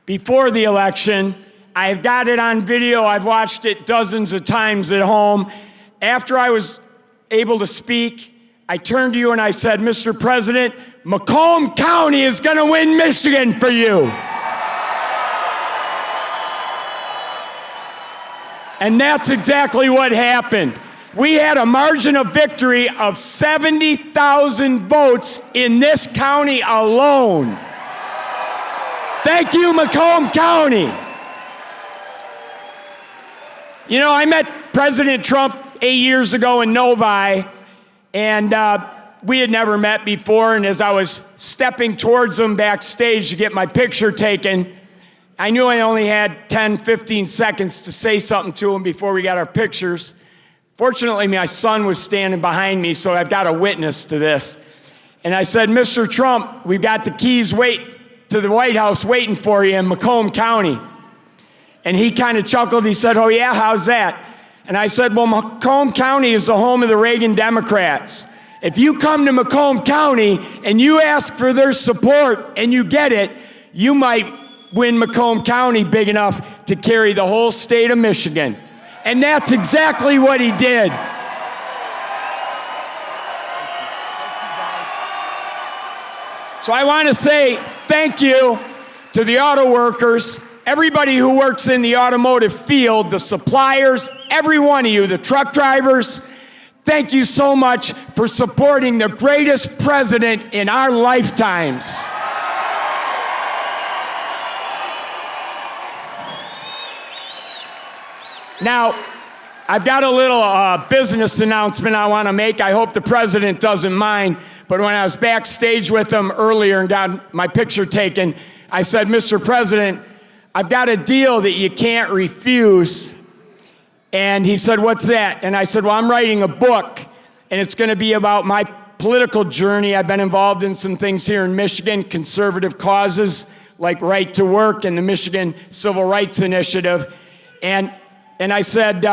before the election. I've got it on video. I've watched it dozens of times at home. After I was able to speak, I turned to you and I said, Mr. President, Macomb County is going to win Michigan for you. And that's exactly what happened. We had a margin of victory of 70,000 votes in this county alone. Thank you, Macomb County. You know, I met President Trump 8 years ago in Novi, and we had never met before, and as I was stepping towards him backstage to get my picture taken, I knew I only had 10, 15 seconds to say something to him before we got our pictures. Fortunately, my son was standing behind me, so I've got a witness to this. And I said, Mr. Trump, we've got the keys to the White House waiting for you in Macomb County. And he kind of chuckled. He said, oh, yeah, how's that? And I said, well, Macomb County is the home of the Reagan Democrats. If you come to Macomb County and you ask for their support and you get it, you might win Macomb County big enough to carry the whole state of Michigan. And that's exactly what he did. So I want to say thank you to the auto workers, everybody who works in the automotive field, the suppliers, every one of you, the truck drivers. Thank you so much for supporting the greatest president in our lifetimes. Now, I've got a little business announcement I want to make. I hope the president doesn't mind. But when I was backstage with him earlier and got my picture taken, I said, Mr. President, I've got a deal that you can't refuse. And he said, what's that? And I said, well, I'm writing a book, and it's going to be about my political journey. I've been involved in some things here in Michigan, conservative causes like right to work and the Michigan Civil Rights Initiative. And I said,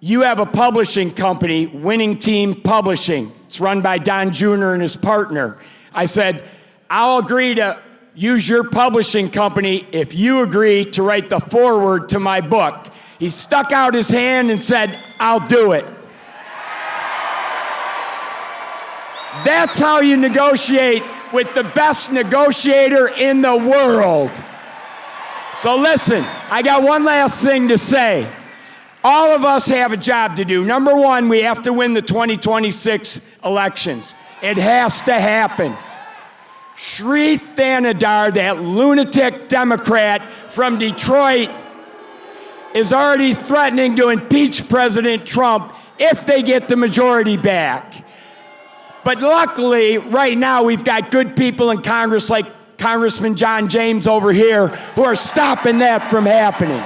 you have a publishing company, Winning Team Publishing. It's run by Don Jr. and his partner. I said, I'll agree to use your publishing company if you agree to write the foreword to my book. He stuck out his hand and said, I'll do it. That's how you negotiate with the best negotiator in the world. So listen, I got one last thing to say. All of us have a job to do. Number one, we have to win the 2026 elections. It has to happen. Sri Thanadar, that lunatic Democrat from Detroit, is already threatening to impeach President Trump if they get the majority back. But luckily, right now, we've got good people in Congress like Congressman John James over here who are stopping that from happening.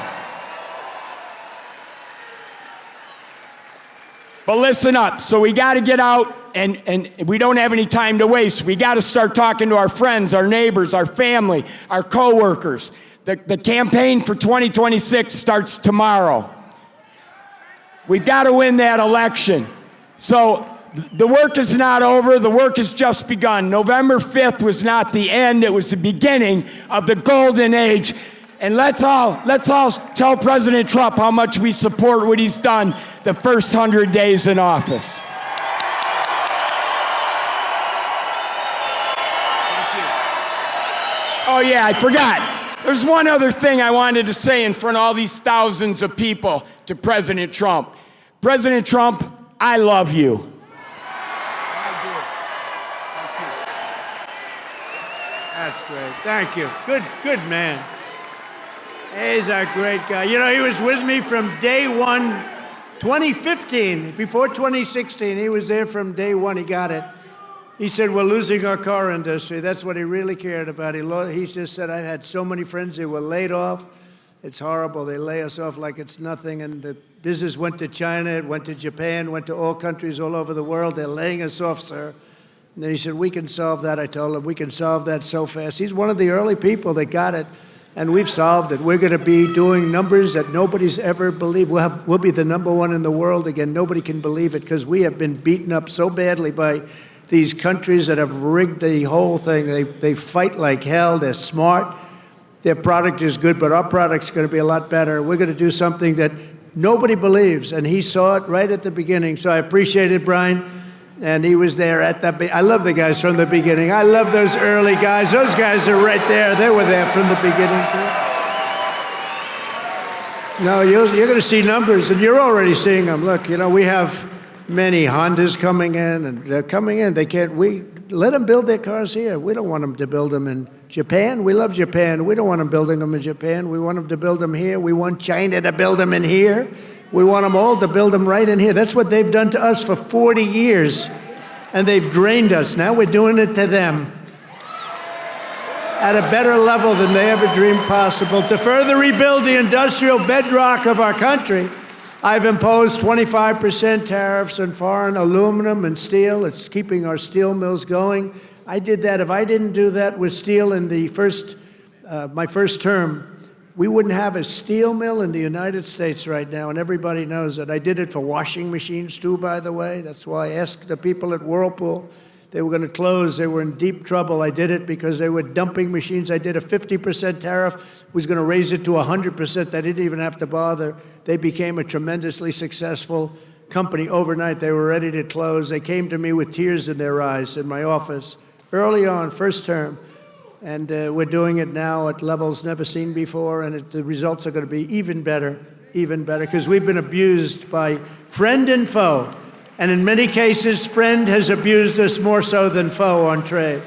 But listen up. So we got to get out, and we don't have any time to waste. We got to start talking to our friends, our neighbors, our family, our coworkers. The campaign for 2026 starts tomorrow. We've got to win that election. So the work is not over. The work has just begun. November 5th was not the end. It was the beginning of the golden age. And let's all tell President Trump how much we support what he's done the first 100 days in office. Oh yeah, I forgot. There's one other thing I wanted to say in front of all these thousands of people to President Trump. President Trump, I love you. That's great. Thank you. Good man. He's a great guy. You know, he was with me from day one, 2015. Before 2016, he was there from day one. He got it. He said, we're losing our car industry. That's what he really cared about. He just said, I've had so many friends who were laid off. It's horrible. They lay us off like it's nothing. And the business went to China, it went to Japan, went to all countries all over the world. They're laying us off, sir. And then he said, we can solve that. I told him, we can solve that so fast. He's one of the early people that got it, and we've solved it. We're going to be doing numbers that nobody's ever believed. We'll be the #1 in the world again. Nobody can believe it because we have been beaten up so badly by these countries that have rigged the whole thing. They fight like hell. They're smart. Their product is good, but our product's going to be a lot better. We're going to do something that nobody believes, and he saw it right at the beginning. So I appreciate it, Brian. And he was there at the I love the guys from the beginning. I love those early guys. Those guys are right there. They were there from the beginning, too. No, you're going to see numbers, and you're already seeing them. Look, you know, we have many Hondas coming in, and they're coming in. We let them build their cars here. We don't want them to build them in Japan. We love Japan. We don't want them building them in Japan. We want them to build them here. We want China to build them in here. We want them all to build them right in here. That's what they've done to us for 40 years, and they've drained us. Now we're doing it to them at a better level than they ever dreamed possible. To further rebuild the industrial bedrock of our country, I've imposed 25% tariffs on foreign aluminum and steel. It's keeping our steel mills going. I did that. If I didn't do that with steel in my first term, we wouldn't have a steel mill in the United States right now, and everybody knows it. I did it for washing machines, too, by the way. That's why I asked the people at Whirlpool. They were going to close. They were in deep trouble. I did it because they were dumping machines. I did a 50% tariff. Was going to raise it to 100%. They didn't even have to bother. They became a tremendously successful company overnight. They were ready to close. They came to me with tears in their eyes in my office early on, first term. And we're doing it now at levels never seen before, and the results are going to be even better, because we've been abused by friend and foe. And in many cases, friend has abused us more so than foe on trade.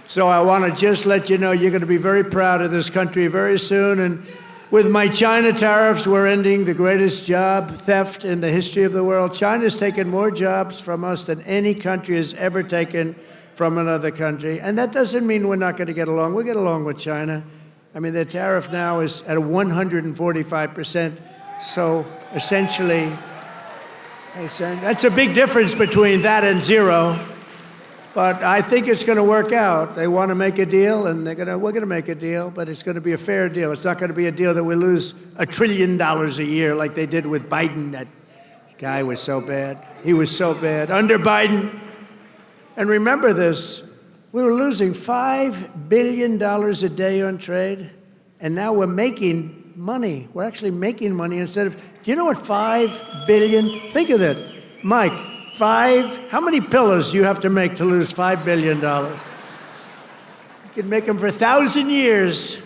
So I want to just let you know you're going to be very proud of this country very soon. And with my China tariffs, we're ending the greatest job theft in the history of the world. China's taken more jobs from us than any country has ever taken from another country. And that doesn't mean we're not going to get along. We get along with China. I mean, their tariff now is at 145%. So essentially, that's a big difference between that and zero. But I think it's going to work out. They want to make a deal, and we're going to make a deal, but it's going to be a fair deal. It's not going to be a deal that we lose $1 trillion a year like they did with Biden. That guy was so bad. He was so bad. Under Biden, and remember this, we were losing $5 billion a day on trade, and now we're making money. We're actually making money instead of, do you know what 5 billion, think of that, Mike, how many pillows do you have to make to lose $5 billion? You can make them for 1,000 years.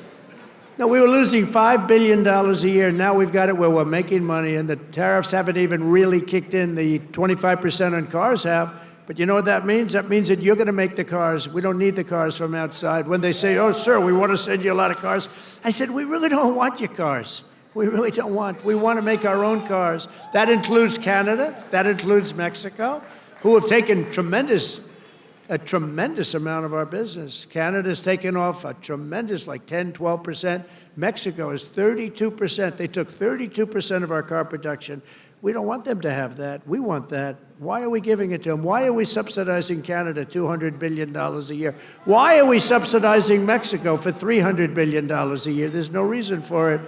No, we were losing $5 billion a year. Now we've got it where we're making money, and the tariffs haven't even really kicked in. The 25% on cars have. But you know what that means? That means that you're going to make the cars. We don't need the cars from outside. When they say, oh, sir, we want to send you a lot of cars, I said, we really don't want your cars. We really don't want. We want to make our own cars. That includes Canada. That includes Mexico. who have taken a tremendous amount of our business. Canada's taken off a tremendous, like 10, 12%. Mexico is 32%. They took 32% of our car production. We don't want them to have that. We want that. Why are we giving it to them? Why are we subsidizing Canada $200 billion a year? Why are we subsidizing Mexico for $300 billion a year? There's no reason for it.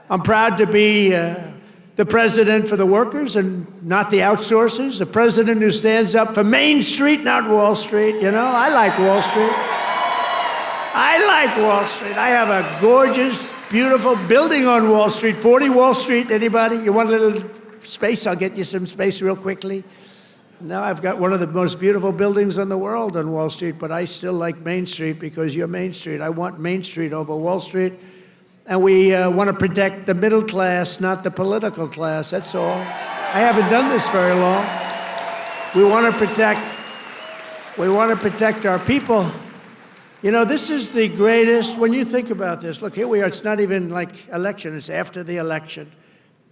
I'm proud to be the president for the workers and not the outsourcers, the president who stands up for Main Street, not Wall Street. You know, I like Wall Street. I like Wall Street. I have a gorgeous, beautiful building on Wall Street, 40 Wall Street. Anybody? You want a little space? I'll get you some space real quickly. Now I've got one of the most beautiful buildings in the world on Wall Street, but I still like Main Street because you're Main Street. I want Main Street over Wall Street. And we want to protect the middle class, not the political class. That's all. I haven't done this very long. We want to protect our people. You know, this is the greatest, when you think about this, look, here we are, it's not even like election, it's after the election.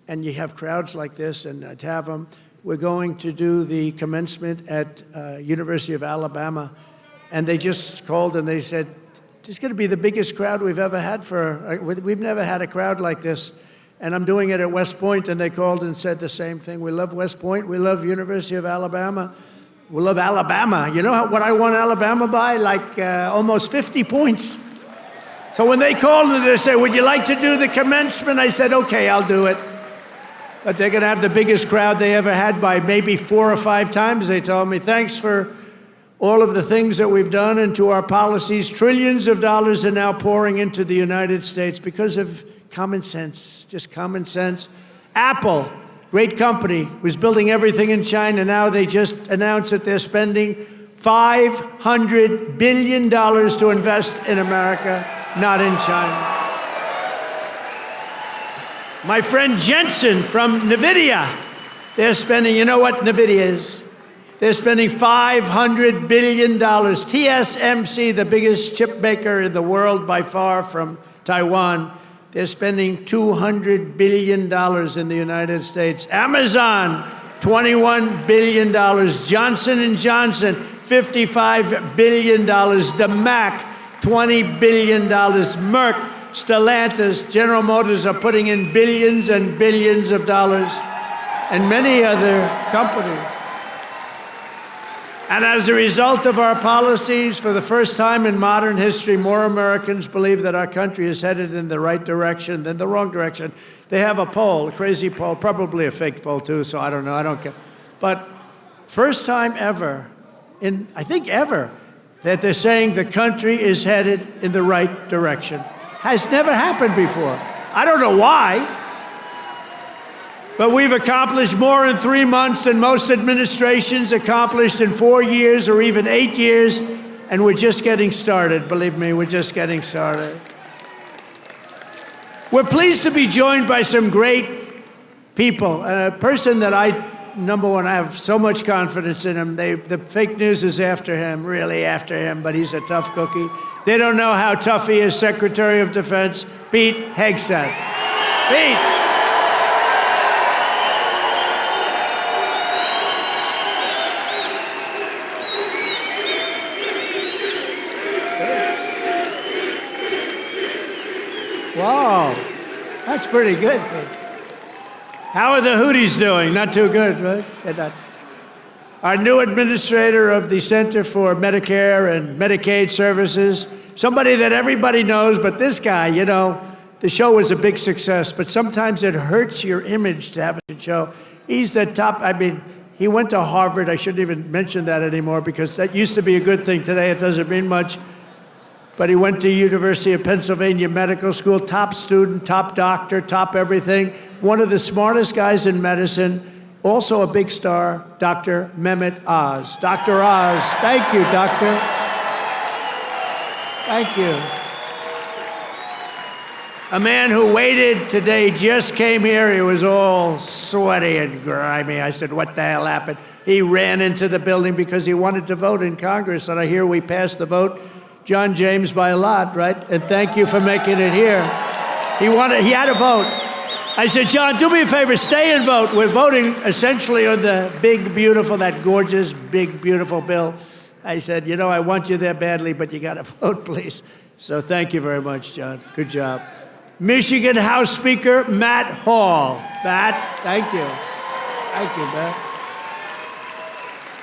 And you have crowds like this, and to have them, we're going to do the commencement at University of Alabama. And they just called and they said, it's going to be the biggest crowd we've ever had we've never had a crowd like this. And I'm doing it at West Point, and they called and said the same thing. We love West Point, we love University of Alabama. We love Alabama. You know what I won Alabama by? Like almost 50 points. So when they called and they said, would you like to do the commencement? I said, okay, I'll do it. But they're going to have the biggest crowd they ever had by maybe 4 or 5 times. They told me, thanks for all of the things that we've done and to our policies. Trillions of dollars are now pouring into the United States because of common sense, just common sense. Apple, great company, was building everything in China. Now they just announced that they're spending $500 billion to invest in America, not in China. My friend Jensen from NVIDIA, they're spending, you know what NVIDIA is? They're spending $500 billion. TSMC, the biggest chip maker in the world by far from Taiwan, they're spending $200 billion in the United States. Amazon, $21 billion. Johnson & Johnson, $55 billion. The Mac, $20 billion. Merck, Stellantis, General Motors are putting in billions and billions of dollars, and many other companies. And as a result of our policies, for the first time in modern history, more Americans believe that our country is headed in the right direction than the wrong direction. They have a poll, a crazy poll, probably a fake poll too, so I don't know, I don't care. But first time ever, I think ever, that they're saying the country is headed in the right direction. Has never happened before. I don't know why. But we've accomplished more in 3 months than most administrations accomplished in 4 years or even 8 years, and we're just getting started. Believe me, we're just getting started. We're pleased to be joined by some great people. A person that number one, I have so much confidence in him. The fake news is after him, really after him, but he's a tough cookie. They don't know how tough he is, Secretary of Defense, Pete Hegseth. Pete. Wow, that's pretty good. How are the Houthis doing? Not too good, right? Our new administrator of the Center for Medicare and Medicaid Services, somebody that everybody knows, but this guy, you know, the show was a big success, but sometimes it hurts your image to have a show. He's the top, he went to Harvard. I shouldn't even mention that anymore because that used to be a good thing. Today it doesn't mean much. But he went to University of Pennsylvania Medical School, top student, top doctor, top everything. One of the smartest guys in medicine, also a big star, Dr. Mehmet Oz. Dr. Oz, thank you, doctor. Thank you. A man who waited today just came here. He was all sweaty and grimy. I said, what the hell happened? He ran into the building because he wanted to vote in Congress, and I hear we passed the vote. John James by a lot, right? And thank you for making it here. He had a vote. I said, John, do me a favor, stay and vote. We're voting essentially on the big, beautiful, that gorgeous, big, beautiful bill. I said, you know, I want you there badly, but you got to vote, please. So thank you very much, John. Good job. Michigan House Speaker Matt Hall. Matt, thank you. Thank you, Matt.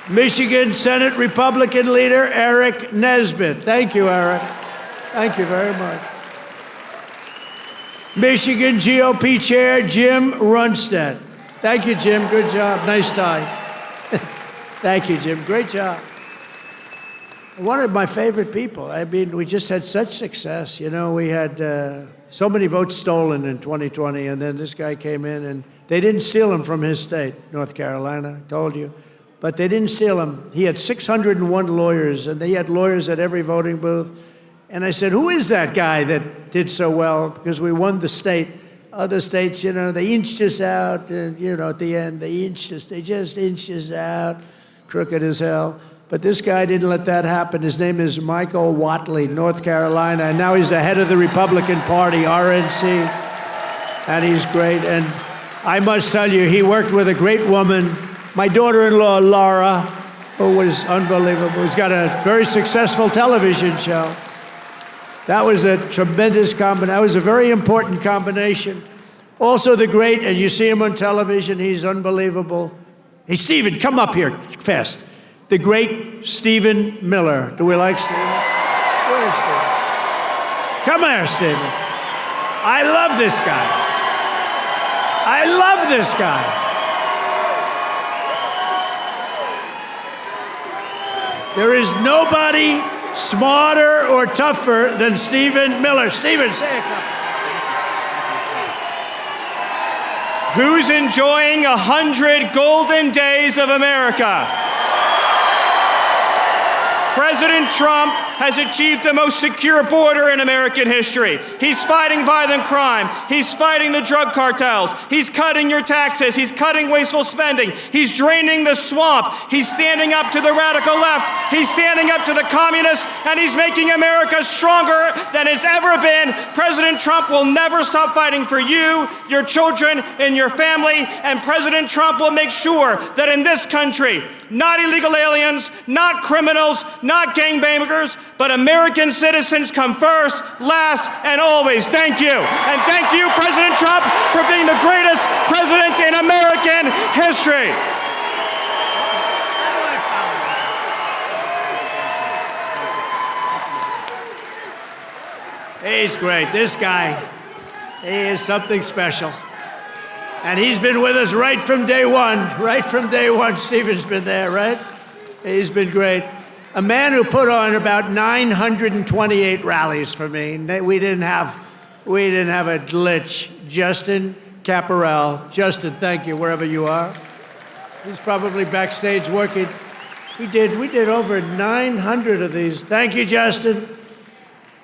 Michigan Senate Republican Leader Eric Nesbitt. Thank you, Eric. Thank you very much. Michigan GOP Chair Jim Runstead. Thank you, Jim. Good job. Nice tie. Thank you, Jim. Great job. One of my favorite people. I mean, we just had such success. You know, we had so many votes stolen in 2020, and then this guy came in, and they didn't steal him from his state, North Carolina, I told you. But they didn't steal him. He had 601 lawyers, and they had lawyers at every voting booth. And I said, who is that guy that did so well? Because we won the state. Other states, you know, they inched us out. And, you know, at the end, they just inched us out, crooked as hell. But this guy didn't let that happen. His name is Michael Whatley, North Carolina. And now he's the head of the Republican Party, RNC. And he's great. And I must tell you, he worked with a great woman, my daughter-in-law, Laura, who was unbelievable, who's got a very successful television show. That was a tremendous combination. That was a very important combination. Also the great, and you see him on television, he's unbelievable. Hey, Stephen, come up here fast. The great Stephen Miller. Do we like Stephen? Where is Stephen? Come here, Stephen. I love this guy. I love this guy. There is nobody smarter or tougher than Stephen Miller. Stephen, say a couple. Who's enjoying 100 golden days of America? President Trump has achieved the most secure border in American history. He's fighting violent crime. He's fighting the drug cartels. He's cutting your taxes. He's cutting wasteful spending. He's draining the swamp. He's standing up to the radical left. He's standing up to the communists, and he's making America stronger than it's ever been. President Trump will never stop fighting for you, your children, and your family, and President Trump will make sure that in this country, not illegal aliens, not criminals, not gangbangers, but American citizens come first, last, and always. Thank you. And thank you, President Trump, for being the greatest president in American history. He's great. This guy, he is something special. And he's been with us right from day one. Right from day one, Stephen's been there, right? He's been great. A man who put on about 928 rallies for me. We didn't have a glitch. Justin Caparel. Justin, thank you, wherever you are. He's probably backstage working. We did over 900 of these. Thank you, Justin.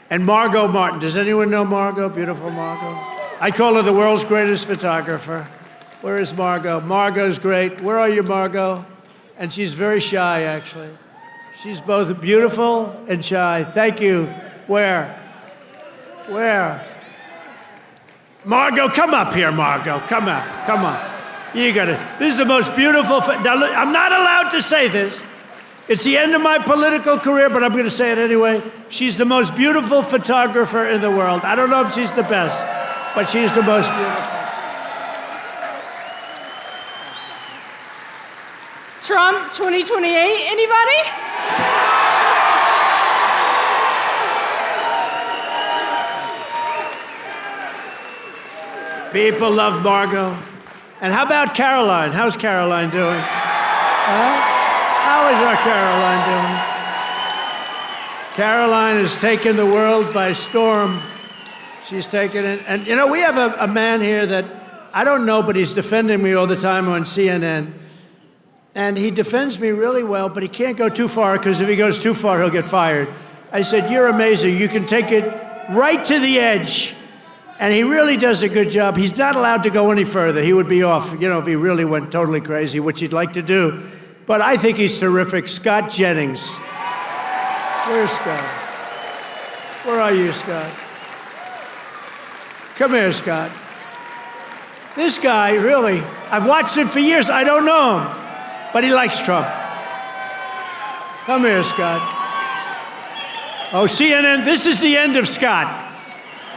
And Margot Martin. Does anyone know Margot? Beautiful Margot. I call her the world's greatest photographer. Where is Margot? Margot's great. Where are you, Margot? And she's very shy, actually. She's both beautiful and shy. Thank you. Where? Margot, come up here, Margot. Come on. You got it. This is the most beautiful. Now, look, I'm not allowed to say this. It's the end of my political career, but I'm going to say it anyway. She's the most beautiful photographer in the world. I don't know if she's the best, but she's the most beautiful. Trump 2028, anybody? People love Margot. And how about Caroline? How's Caroline doing? How is our Caroline doing? Caroline has taken the world by storm. She's taken it. And, you know, we have a man here that I don't know, but he's defending me all the time on CNN. And he defends me really well, but he can't go too far, because if he goes too far, he'll get fired. I said, you're amazing. You can take it right to the edge. And he really does a good job. He's not allowed to go any further. He would be off, you know, if he really went totally crazy, which he'd like to do. But I think he's terrific. Scott Jennings. Where's Scott? Where are you, Scott? Come here, Scott. This guy, really, I've watched him for years. I don't know him, but he likes Trump. Come here, Scott. Oh, CNN, this is the end of Scott.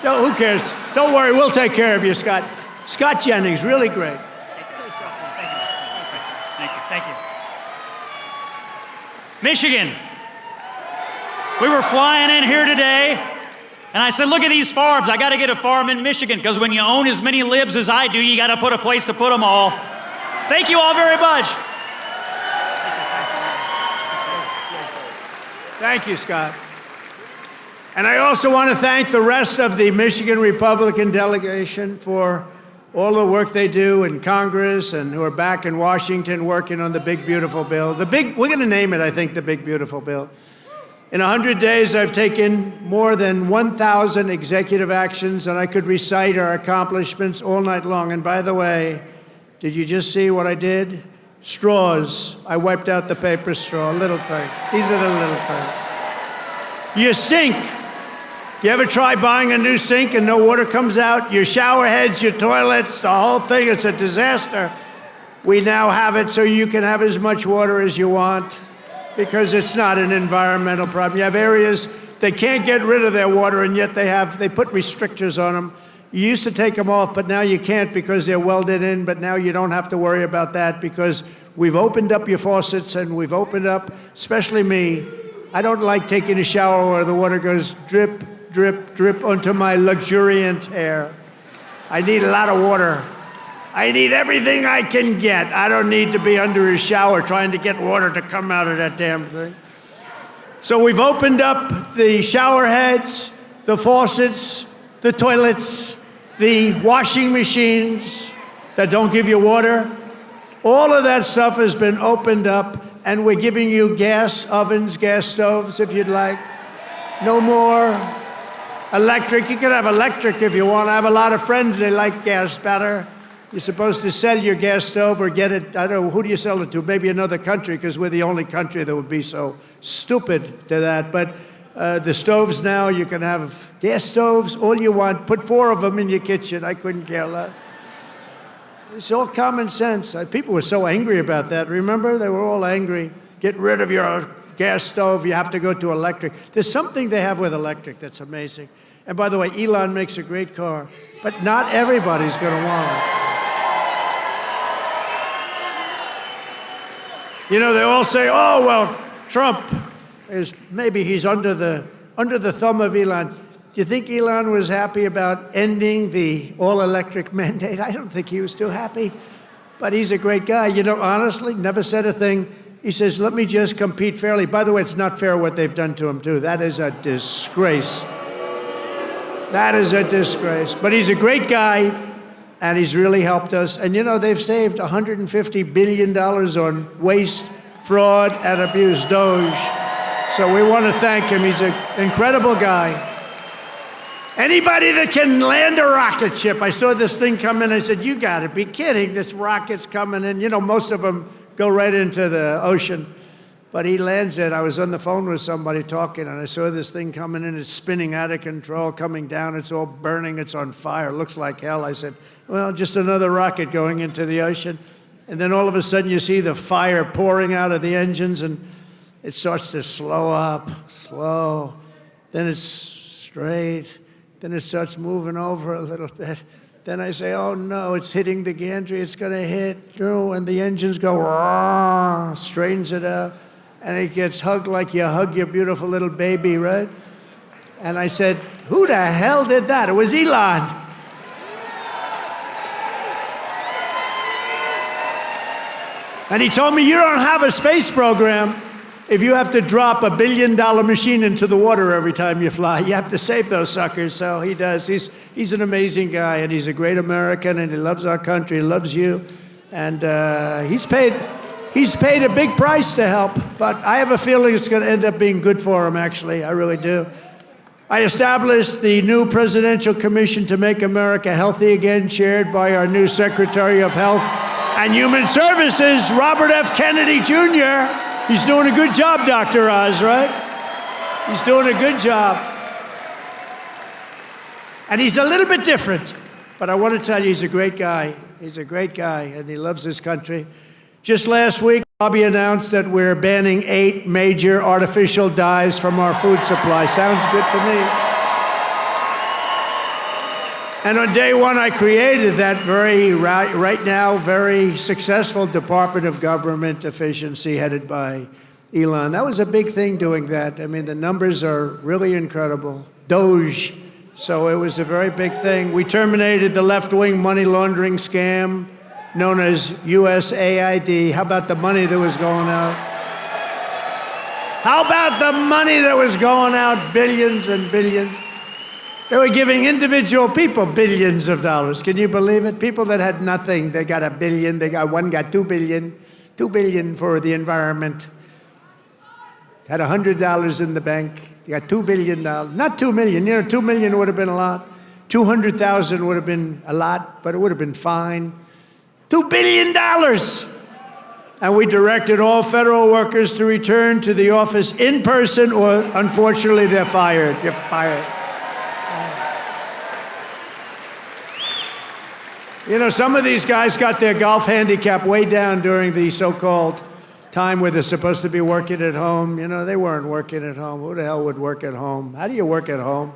No, who cares? Don't worry, we'll take care of you, Scott. Scott Jennings, really great. Thank you. Michigan. We were flying in here today, and I said, look at these farms. I got to get a farm in Michigan, because when you own as many libs as I do, you got to put a place to put them all. Thank you all very much. Thank you, Scott. And I also want to thank the rest of the Michigan Republican delegation for all the work they do in Congress and who are back in Washington working on the big, beautiful bill. We're going to name it, I think, the big, beautiful bill. In 100 days, I've taken more than 1,000 executive actions, and I could recite our accomplishments all night long. And by the way, did you just see what I did? Straws. I wiped out the paper straw, little thing. These are the little things. Your sink. You ever try buying a new sink and no water comes out? Your shower heads, your toilets, the whole thing, it's a disaster. We now have it so you can have as much water as you want because it's not an environmental problem. You have areas they can't get rid of their water, and yet they put restrictors on them. You used to take them off, but now you can't because they're welded in, but now you don't have to worry about that because we've opened up your faucets and we've opened up, especially me. I don't like taking a shower where the water goes drip, drip, drip onto my luxuriant hair. I need a lot of water. I need everything I can get. I don't need to be under a shower trying to get water to come out of that damn thing. So we've opened up the shower heads, the faucets, the toilets, the washing machines that don't give you water. All of that stuff has been opened up, and we're giving you gas ovens, gas stoves, if you'd like. No more electric. You can have electric if you want. I have a lot of friends, they like gas better. You're supposed to sell your gas stove or get it, I don't know, who do you sell it to? Maybe another country, because we're the only country that would be so stupid to that. But the stoves now, you can have gas stoves, all you want. Put 4 of them in your kitchen. I couldn't care less. It's all common sense. People were so angry about that. Remember? They were all angry. Get rid of your gas stove. You have to go to electric. There's something they have with electric that's amazing. And by the way, Elon makes a great car, but not everybody's going to want it. You know, they all say, oh, well, Trump is, maybe he's under the thumb of Elon. Do you think Elon was happy about ending the all-electric mandate? I don't think he was too happy, but he's a great guy. You know, honestly, never said a thing. He says, let me just compete fairly. By the way, it's not fair what they've done to him, too. That is a disgrace. That is a disgrace. But he's a great guy, and he's really helped us. And, you know, they've saved $150 billion on waste, fraud, and abuse, Doge. So we want to thank him. He's an incredible guy. Anybody that can land a rocket ship. I saw this thing come in. I said, you got to be kidding. This rocket's coming in. You know, most of them go right into the ocean. But he lands it. I was on the phone with somebody talking, and I saw this thing coming in. It's spinning out of control, coming down. It's all burning. It's on fire. It looks like hell. I said, well, just another rocket going into the ocean. And then all of a sudden, you see the fire pouring out of the engines, and it starts to slow up, slow. Then it's straight. Then it starts moving over a little bit. Then I say, oh, no, it's hitting the gantry. It's going to hit through. And the engines go, rah, straightens it out. And it gets hugged like you hug your beautiful little baby, right? And I said, who the hell did that? It was Elon. And he told me, you don't have a space program if you have to drop $1 billion machine into the water every time you fly. You have to save those suckers. So he does. He's an amazing guy, and he's a great American, and he loves our country, he loves you. And he's paid a big price to help, but I have a feeling it's going to end up being good for him, actually. I really do. I established the new Presidential Commission to Make America Healthy Again, chaired by our new Secretary of Health and Human Services, Robert F. Kennedy, Jr. He's doing a good job, Dr. Oz, right? He's doing a good job. And he's a little bit different. But I want to tell you, he's a great guy. He's a great guy, and he loves his country. Just last week, Bobby announced that we're banning 8 major artificial dyes from our food supply. Sounds good to me. And on day one, I created that right now, very successful Department of Government Efficiency headed by Elon. That was a big thing doing that. I mean, the numbers are really incredible. Doge. So it was a very big thing. We terminated the left-wing money laundering scam known as USAID. How about the money that was going out? How about the money that was going out? Billions and billions. They were giving individual people billions of dollars. Can you believe it? People that had nothing, they got $1 billion. One got $2 billion. $2 billion for the environment. Had $100 in the bank. You got $2 billion. Not $2 million. You know, $2 million would have been a lot. 200,000 would have been a lot, but it would have been fine. $2 billion. And we directed all federal workers to return to the office in person, or unfortunately, they're fired. You're fired. You know, some of these guys got their golf handicap way down during the so-called time where they're supposed to be working at home. You know, they weren't working at home. Who the hell would work at home? How do you work at home?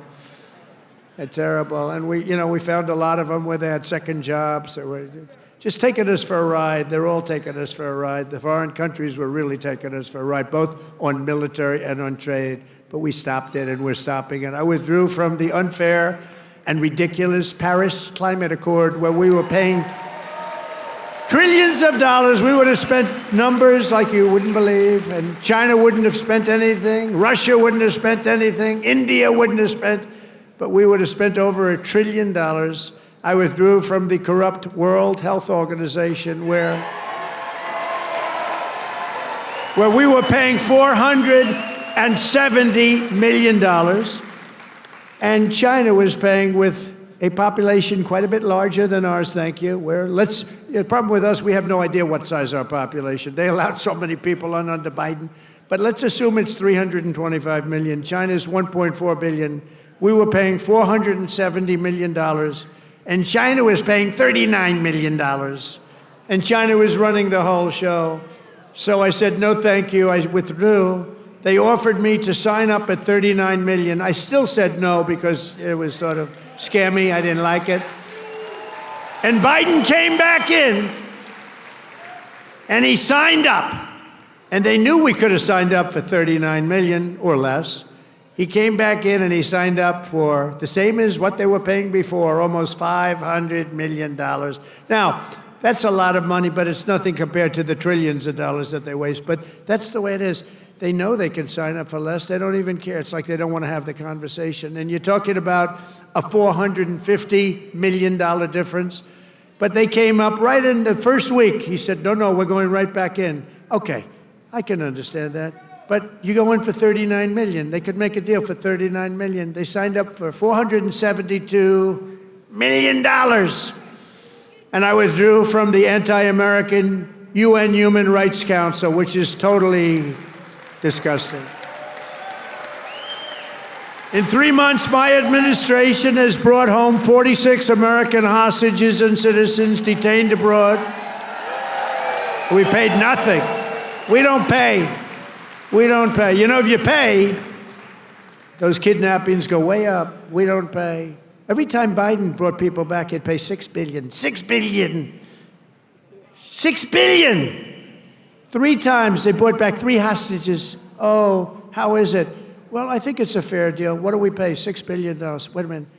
They're terrible. And we found a lot of them where they had second jobs. They were just taking us for a ride. They're all taking us for a ride. The foreign countries were really taking us for a ride, both on military and on trade. But we stopped it, and we're stopping it. I withdrew from the unfair and ridiculous Paris Climate Accord, where we were paying trillions of dollars. We would have spent numbers like you wouldn't believe, and China wouldn't have spent anything, Russia wouldn't have spent anything, India wouldn't have spent, but we would have spent over $1 trillion. I withdrew from the corrupt World Health Organization, where we were paying $470 million, and China was paying with a population quite a bit larger than ours, thank you. The problem with us, we have no idea what size our population. They allowed so many people on under Biden. But let's assume it's 325 million. China's 1.4 billion. We were paying $470 million. And China was paying $39 million. And China was running the whole show. So I said, no, thank you. I withdrew. They offered me to sign up at $39 million. I still said no because it was sort of scammy. I didn't like it. And Biden came back in, and he signed up. And they knew we could have signed up for $39 million or less. He came back in, and he signed up for the same as what they were paying before, almost $500 million. Now, that's a lot of money, but it's nothing compared to the trillions of dollars that they waste. But that's the way it is. They know they can sign up for less. They don't even care. It's like they don't want to have the conversation. And you're talking about a $450 million difference. But they came up right in the first week. He said, no, we're going right back in. Okay, I can understand that. But you go in for $39 million. They could make a deal for $39 million. They signed up for $472 million. And I withdrew from the anti-American UN Human Rights Council, which is totally disgusting. In 3 months, my administration has brought home 46 American hostages and citizens detained abroad. We paid nothing. We don't pay. We don't pay. You know, if you pay, those kidnappings go way up. We don't pay. Every time Biden brought people back, he'd pay $6 billion. $6 billion. $6 billion. 3 times they brought back 3 hostages. Oh, how is it? Well, I think it's a fair deal. What do we pay? $6 billion. Wait a minute.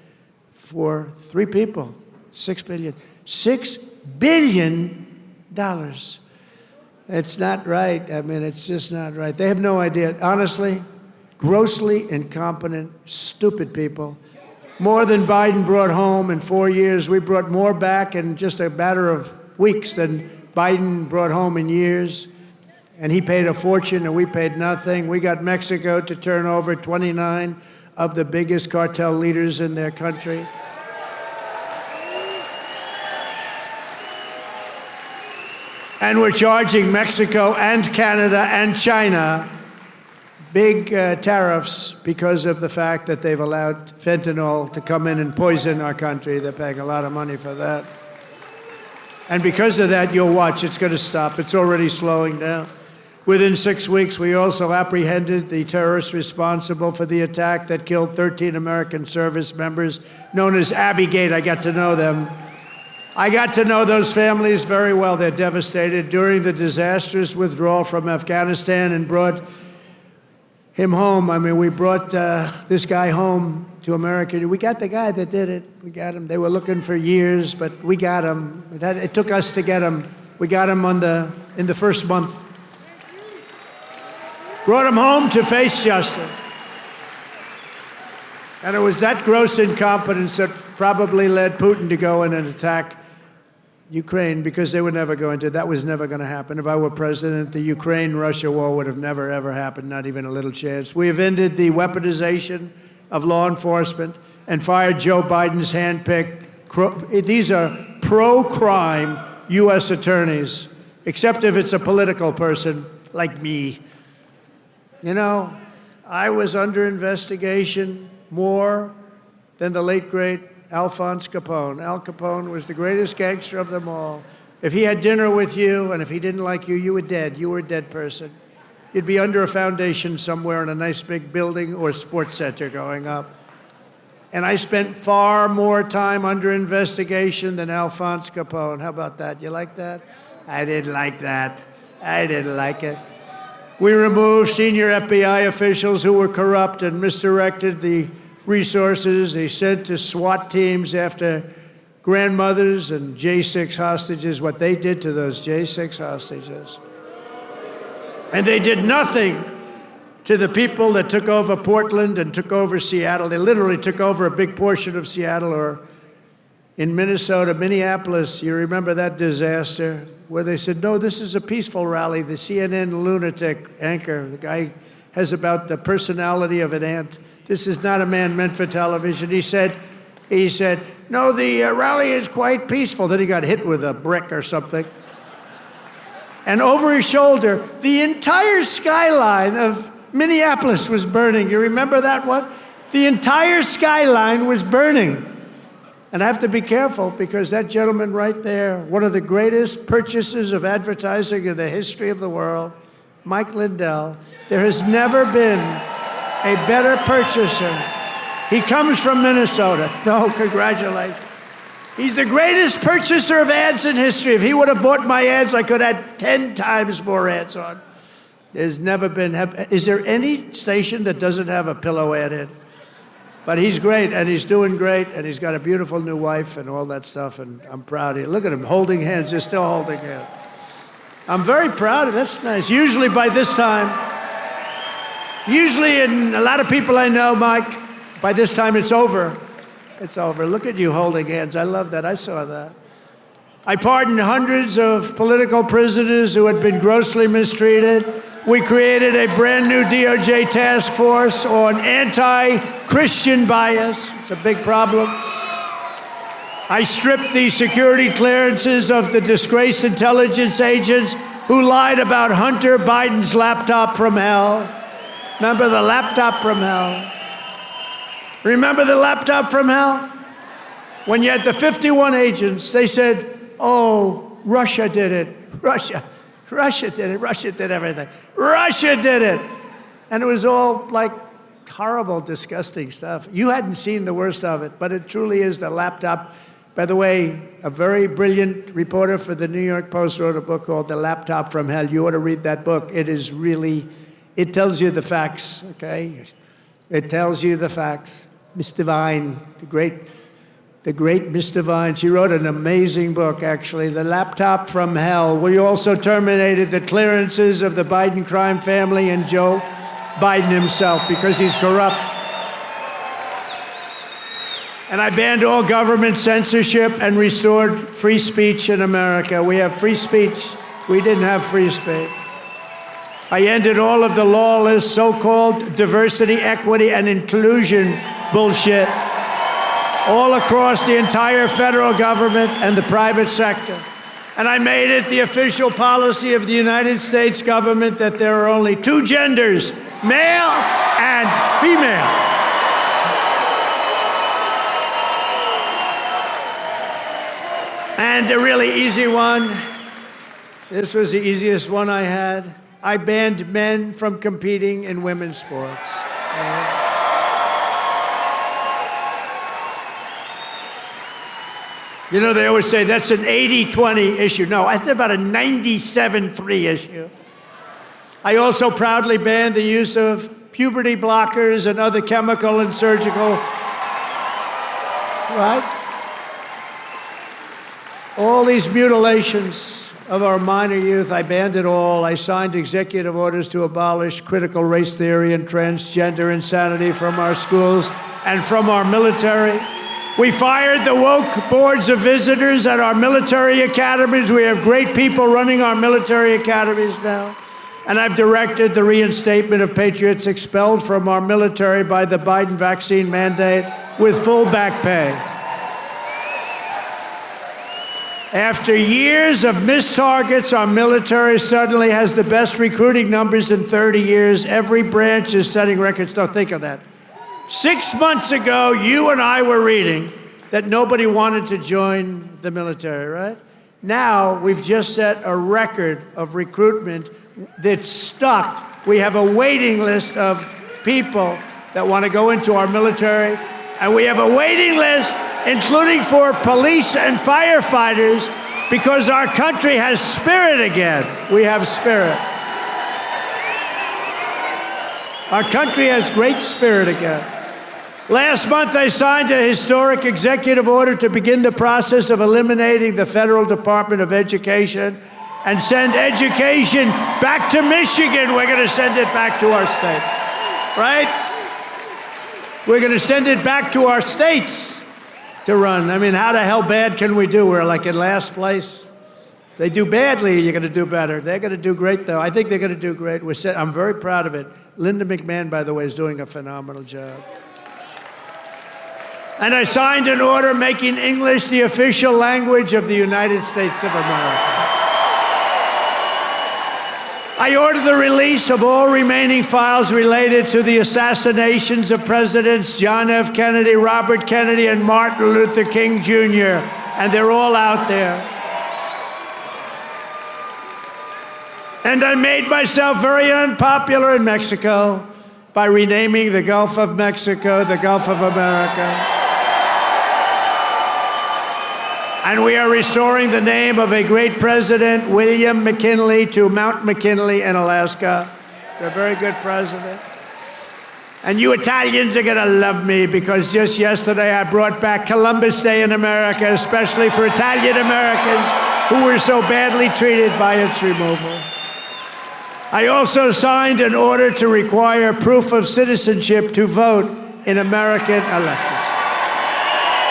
For 3 people, $6 billion. $6 billion. It's not right. I mean, it's just not right. They have no idea. Honestly, grossly incompetent, stupid people. More than Biden brought home in 4 years. We brought more back in just a matter of weeks than Biden brought home in years. And he paid a fortune, and we paid nothing. We got Mexico to turn over 29 of the biggest cartel leaders in their country. And we're charging Mexico and Canada and China $1 big tariffs because of the fact that they've allowed fentanyl to come in and poison our country. They're paying a lot of money for that. And because of that, you'll watch, it's going to stop. It's already slowing down. Within 6 weeks, we also apprehended the terrorists responsible for the attack that killed 13 American service members, known as Abbey-gate. I got to know them. I got to know those families very well. They're devastated during the disastrous withdrawal from Afghanistan and brought him home. I mean, we brought this guy home to America. We got the guy that did it. We got him. They were looking for years, but we got him. It took us to get him. We got him in the first month. Brought him home to face justice. And it was that gross incompetence that probably led Putin to go in and attack Ukraine, because they were never going to. That was never going to happen. If I were president, the Ukraine-Russia war would have never, ever happened, not even a little chance. We have ended the weaponization of law enforcement and fired Joe Biden's handpicked, these are pro-crime U.S. attorneys, except if it's a political person like me. You know, I was under investigation more than the late, great Alphonse Capone. Al Capone was the greatest gangster of them all. If he had dinner with you, and if he didn't like you, you were dead. You were a dead person. You'd be under a foundation somewhere in a nice big building or sports center going up. And I spent far more time under investigation than Alphonse Capone. How about that? You like that? I didn't like that. I didn't like it. We removed senior FBI officials who were corrupt and misdirected the resources they sent to SWAT teams after grandmothers and J6 hostages, what they did to those J6 hostages. And they did nothing to the people that took over Portland and took over Seattle. They literally took over a big portion of Seattle, or in Minnesota, Minneapolis. You remember that disaster where they said, no, this is a peaceful rally. The CNN lunatic anchor, the guy has about the personality of an ant. This is not a man meant for television. He said, no, the rally is quite peaceful. Then he got hit with a brick or something. And over his shoulder, the entire skyline of Minneapolis was burning. You remember that one? The entire skyline was burning. And I have to be careful, because that gentleman right there, one of the greatest purchasers of advertising in the history of the world, Mike Lindell, there has never been a better purchaser. He comes from Minnesota. No, congratulations. He's the greatest purchaser of ads in history. If he would have bought my ads, I could have had 10 times more ads on. There's never been. Is there any station that doesn't have a pillow ad in? But he's great, and he's doing great, and he's got a beautiful new wife and all that stuff, and I'm proud of you. Look at him holding hands. They're still holding hands. I'm very proud of him. That's nice. Usually by this time, and a lot of people I know, Mike, by this time it's over. It's over. Look at you holding hands. I love that. I saw that. I pardoned hundreds of political prisoners who had been grossly mistreated. We created a brand new DOJ task force on anti-Christian bias. It's a big problem. I stripped the security clearances of the disgraced intelligence agents who lied about Hunter Biden's laptop from hell. Remember the laptop from hell? Remember the laptop from hell? When you had the 51 agents, they said, oh, Russia did it. Russia did it. Russia did everything. Russia did it. And it was all like horrible, disgusting stuff. You hadn't seen the worst of it, but it truly is the laptop. By the way, a very brilliant reporter for the New York Post wrote a book called The Laptop from Hell. You ought to read that book. It is really, it tells you the facts, okay? It tells you the facts. Miss Devine, the great Miss Devine, she wrote an amazing book, actually, The Laptop from Hell. We also terminated the clearances of the Biden crime family and Joe Biden himself because he's corrupt. And I banned all government censorship and restored free speech in America. We have free speech. We didn't have free speech. I ended all of the lawless so-called diversity, equity, and inclusion bullshit all across the entire federal government and the private sector. And I made it the official policy of the United States government that there are only two genders, male and female. And a really easy one. This was the easiest one I had. I banned men from competing in women's sports. You know, they always say that's an 80-20 issue. No, that's about a 97-3 issue. I also proudly banned the use of puberty blockers and other chemical and surgical, right? All these mutilations of our minor youth, I banned it all. I signed executive orders to abolish critical race theory and transgender insanity from our schools and from our military. We fired the woke boards of visitors at our military academies. We have great people running our military academies now. And I've directed the reinstatement of patriots expelled from our military by the Biden vaccine mandate with full back pay. After years of missed targets, our military suddenly has the best recruiting numbers in 30 years. Every branch is setting records. Don't think of that. 6 months ago, you and I were reading that nobody wanted to join the military, right? Now, we've just set a record of recruitment that's stuck. We have a waiting list of people that want to go into our military, and we have a waiting list including for police and firefighters, because our country has spirit again. We have spirit. Our country has great spirit again. Last month, I signed a historic executive order to begin the process of eliminating the Federal Department of Education and send education back to Michigan. We're going to send it back to our states, right? We're going to send it back to our states to run. I mean, how the hell bad can we do? We're like in last place. If they do badly, you're going to do better. They're going to do great, though. I think they're going to do great. I'm very proud of it. Linda McMahon, by the way, is doing a phenomenal job. And I signed an order making English the official language of the United States of America. I ordered the release of all remaining files related to the assassinations of Presidents John F. Kennedy, Robert Kennedy, and Martin Luther King Jr., and they're all out there. And I made myself very unpopular in Mexico by renaming the Gulf of Mexico the Gulf of America. And we are restoring the name of a great president, William McKinley, to Mount McKinley in Alaska. He's a very good president. And you Italians are going to love me, because just yesterday I brought back Columbus Day in America, especially for Italian Americans who were so badly treated by its removal. I also signed an order to require proof of citizenship to vote in American elections.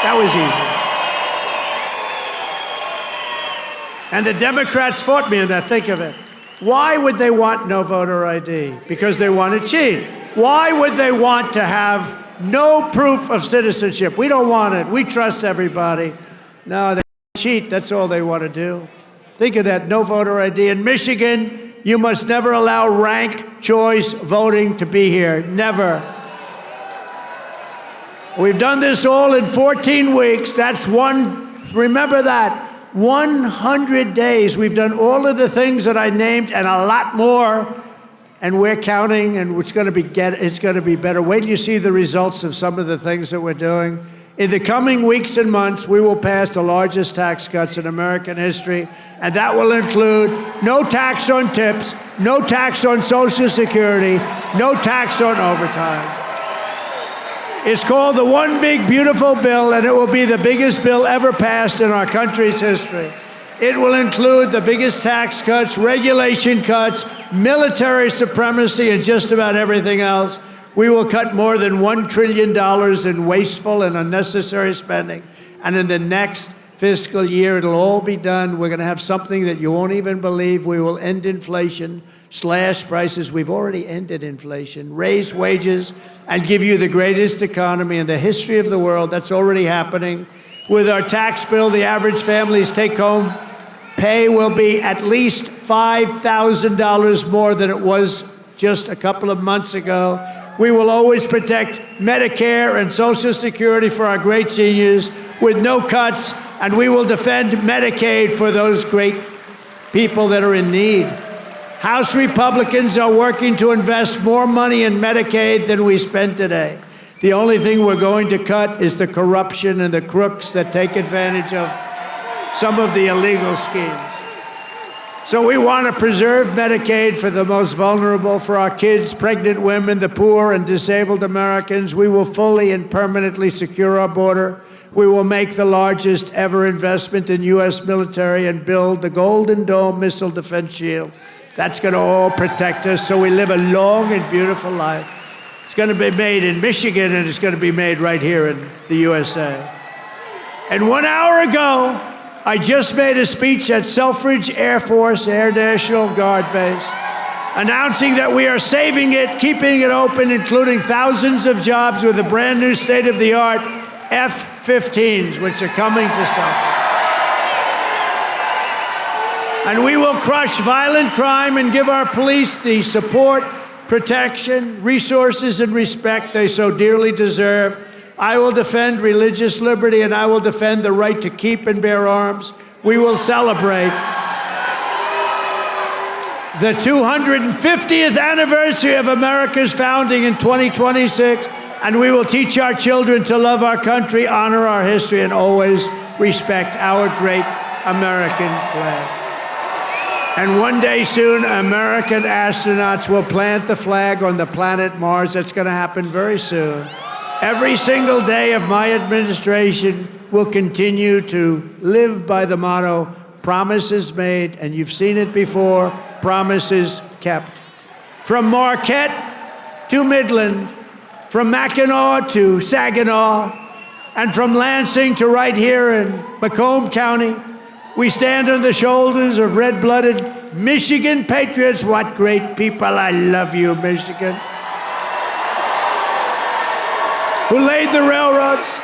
That was easy. And the Democrats fought me in that. Think of it. Why would they want no voter ID? Because they want to cheat. Why would they want to have no proof of citizenship? We don't want it. We trust everybody. No, they cheat. That's all they want to do. Think of that. No voter ID. In Michigan, you must never allow ranked choice voting to be here. Never. We've done this all in 14 weeks. That's one. Remember that. 100 days. We've done all of the things that I named and a lot more, and we're counting, and it's going to be better. Wait till you see the results of some of the things that we're doing. In the coming weeks and months, we will pass the largest tax cuts in American history, and that will include no tax on tips, no tax on Social Security, no tax on overtime. It's called the One Big Beautiful Bill, and it will be the biggest bill ever passed in our country's history. It will include the biggest tax cuts, regulation cuts, military supremacy, and just about everything else. We will cut more than $1 trillion in wasteful and unnecessary spending. And in the next fiscal year, it'll all be done. We're going to have something that you won't even believe. We will end inflation, slash prices. We've already ended inflation, raise wages, and give you the greatest economy in the history of the world. That's already happening. With our tax bill, the average family's take-home pay will be at least $5,000 more than it was just a couple of months ago. We will always protect Medicare and Social Security for our great seniors with no cuts, and we will defend Medicaid for those great people that are in need. House Republicans are working to invest more money in Medicaid than we spend today. The only thing we're going to cut is the corruption and the crooks that take advantage of some of the illegal schemes. So we want to preserve Medicaid for the most vulnerable, for our kids, pregnant women, the poor, and disabled Americans. We will fully and permanently secure our border. We will make the largest ever investment in U.S. military and build the Golden Dome missile defense shield. That's going to all protect us so we live a long and beautiful life. It's going to be made in Michigan, and it's going to be made right here in the USA. And 1 hour ago, I just made a speech at Selfridge Air Force Air National Guard Base, announcing that we are saving it, keeping it open, including thousands of jobs with a brand new state-of-the-art F-15s, which are coming to Selfridge. And we will crush violent crime and give our police the support, protection, resources, and respect they so dearly deserve. I will defend religious liberty, and I will defend the right to keep and bear arms. We will celebrate the 250th anniversary of America's founding in 2026, and we will teach our children to love our country, honor our history, and always respect our great American flag. And one day soon, American astronauts will plant the flag on the planet Mars. That's going to happen very soon. Every single day of my administration will continue to live by the motto, promises made, and you've seen it before, promises kept. From Marquette to Midland, from Mackinac to Saginaw, and from Lansing to right here in Macomb County, we stand on the shoulders of red-blooded Michigan patriots. What great people. I love you, Michigan. Who laid the railroads,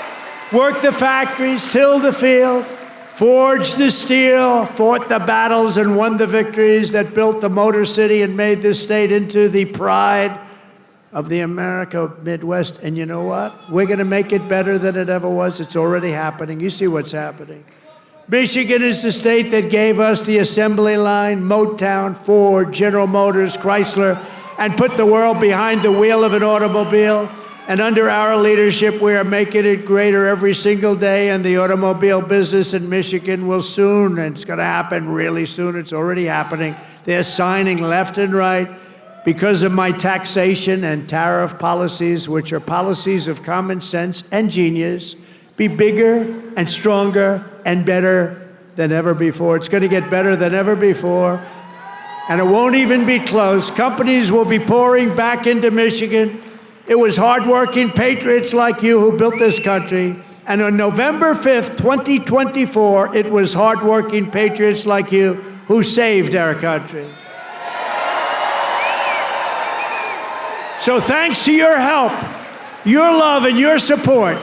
worked the factories, tilled the field, forged the steel, fought the battles, and won the victories that built the Motor City and made this state into the pride of the America Midwest. And you know what? We're going to make it better than it ever was. It's already happening. You see what's happening. Michigan is the state that gave us the assembly line, Motown, Ford, General Motors, Chrysler, and put the world behind the wheel of an automobile. And under our leadership, we are making it greater every single day, and the automobile business in Michigan will soon, and it's going to happen really soon, it's already happening. They're signing left and right because of my taxation and tariff policies, which are policies of common sense and genius, be bigger and stronger and better than ever before. It's going to get better than ever before, and it won't even be close. Companies will be pouring back into Michigan. It was hardworking patriots like you who built this country. And on November 5th, 2024, it was hardworking patriots like you who saved our country. So thanks to your help, your love, and your support,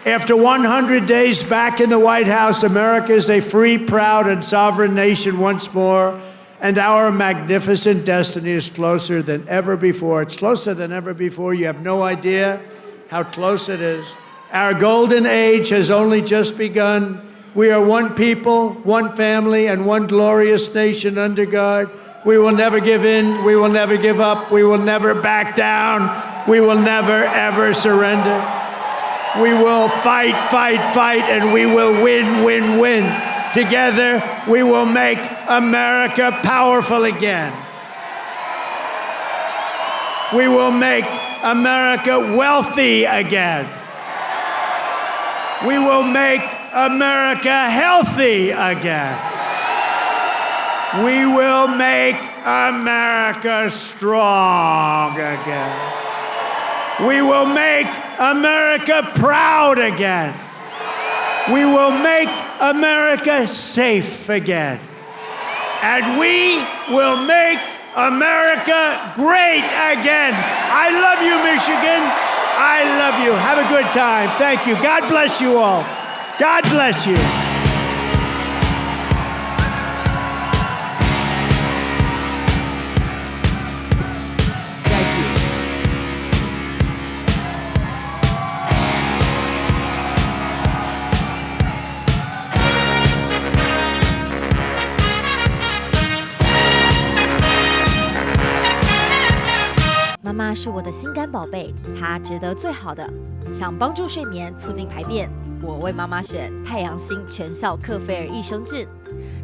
after 100 days back in the White House, America is a free, proud, and sovereign nation once more. And our magnificent destiny is closer than ever before. It's closer than ever before. You have no idea how close it is. Our golden age has only just begun. We are one people, one family, and one glorious nation under God. We will never give in. We will never give up. We will never back down. We will never, ever surrender. We will fight, fight, fight, and we will win, win, win. Together, we will make America powerful again. We will make America wealthy again. We will make America healthy again. We will make America strong again. We will make America proud again. We will make America safe again. And we will make America great again. I love you, Michigan. I love you. Have a good time. Thank you. God bless you all. God bless you. 是我的心肝宝贝，它值得最好的。想帮助睡眠，促进排便，我为妈妈选太阳星全效克菲尔益生菌。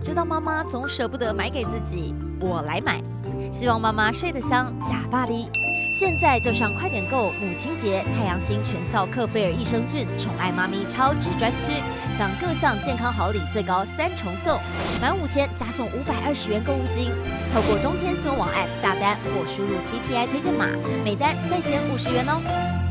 知道妈妈总舍不得买给自己，我来买。希望妈妈睡得香，假巴黎。现在就上快点购母亲节太阳星全效克菲尔益生菌宠爱妈咪超值专区，享各项健康好礼最高3重送，满5000加送520元购物金。透过中天新闻网 App 下单或输入 CTI 推荐码，每单再减50元哦。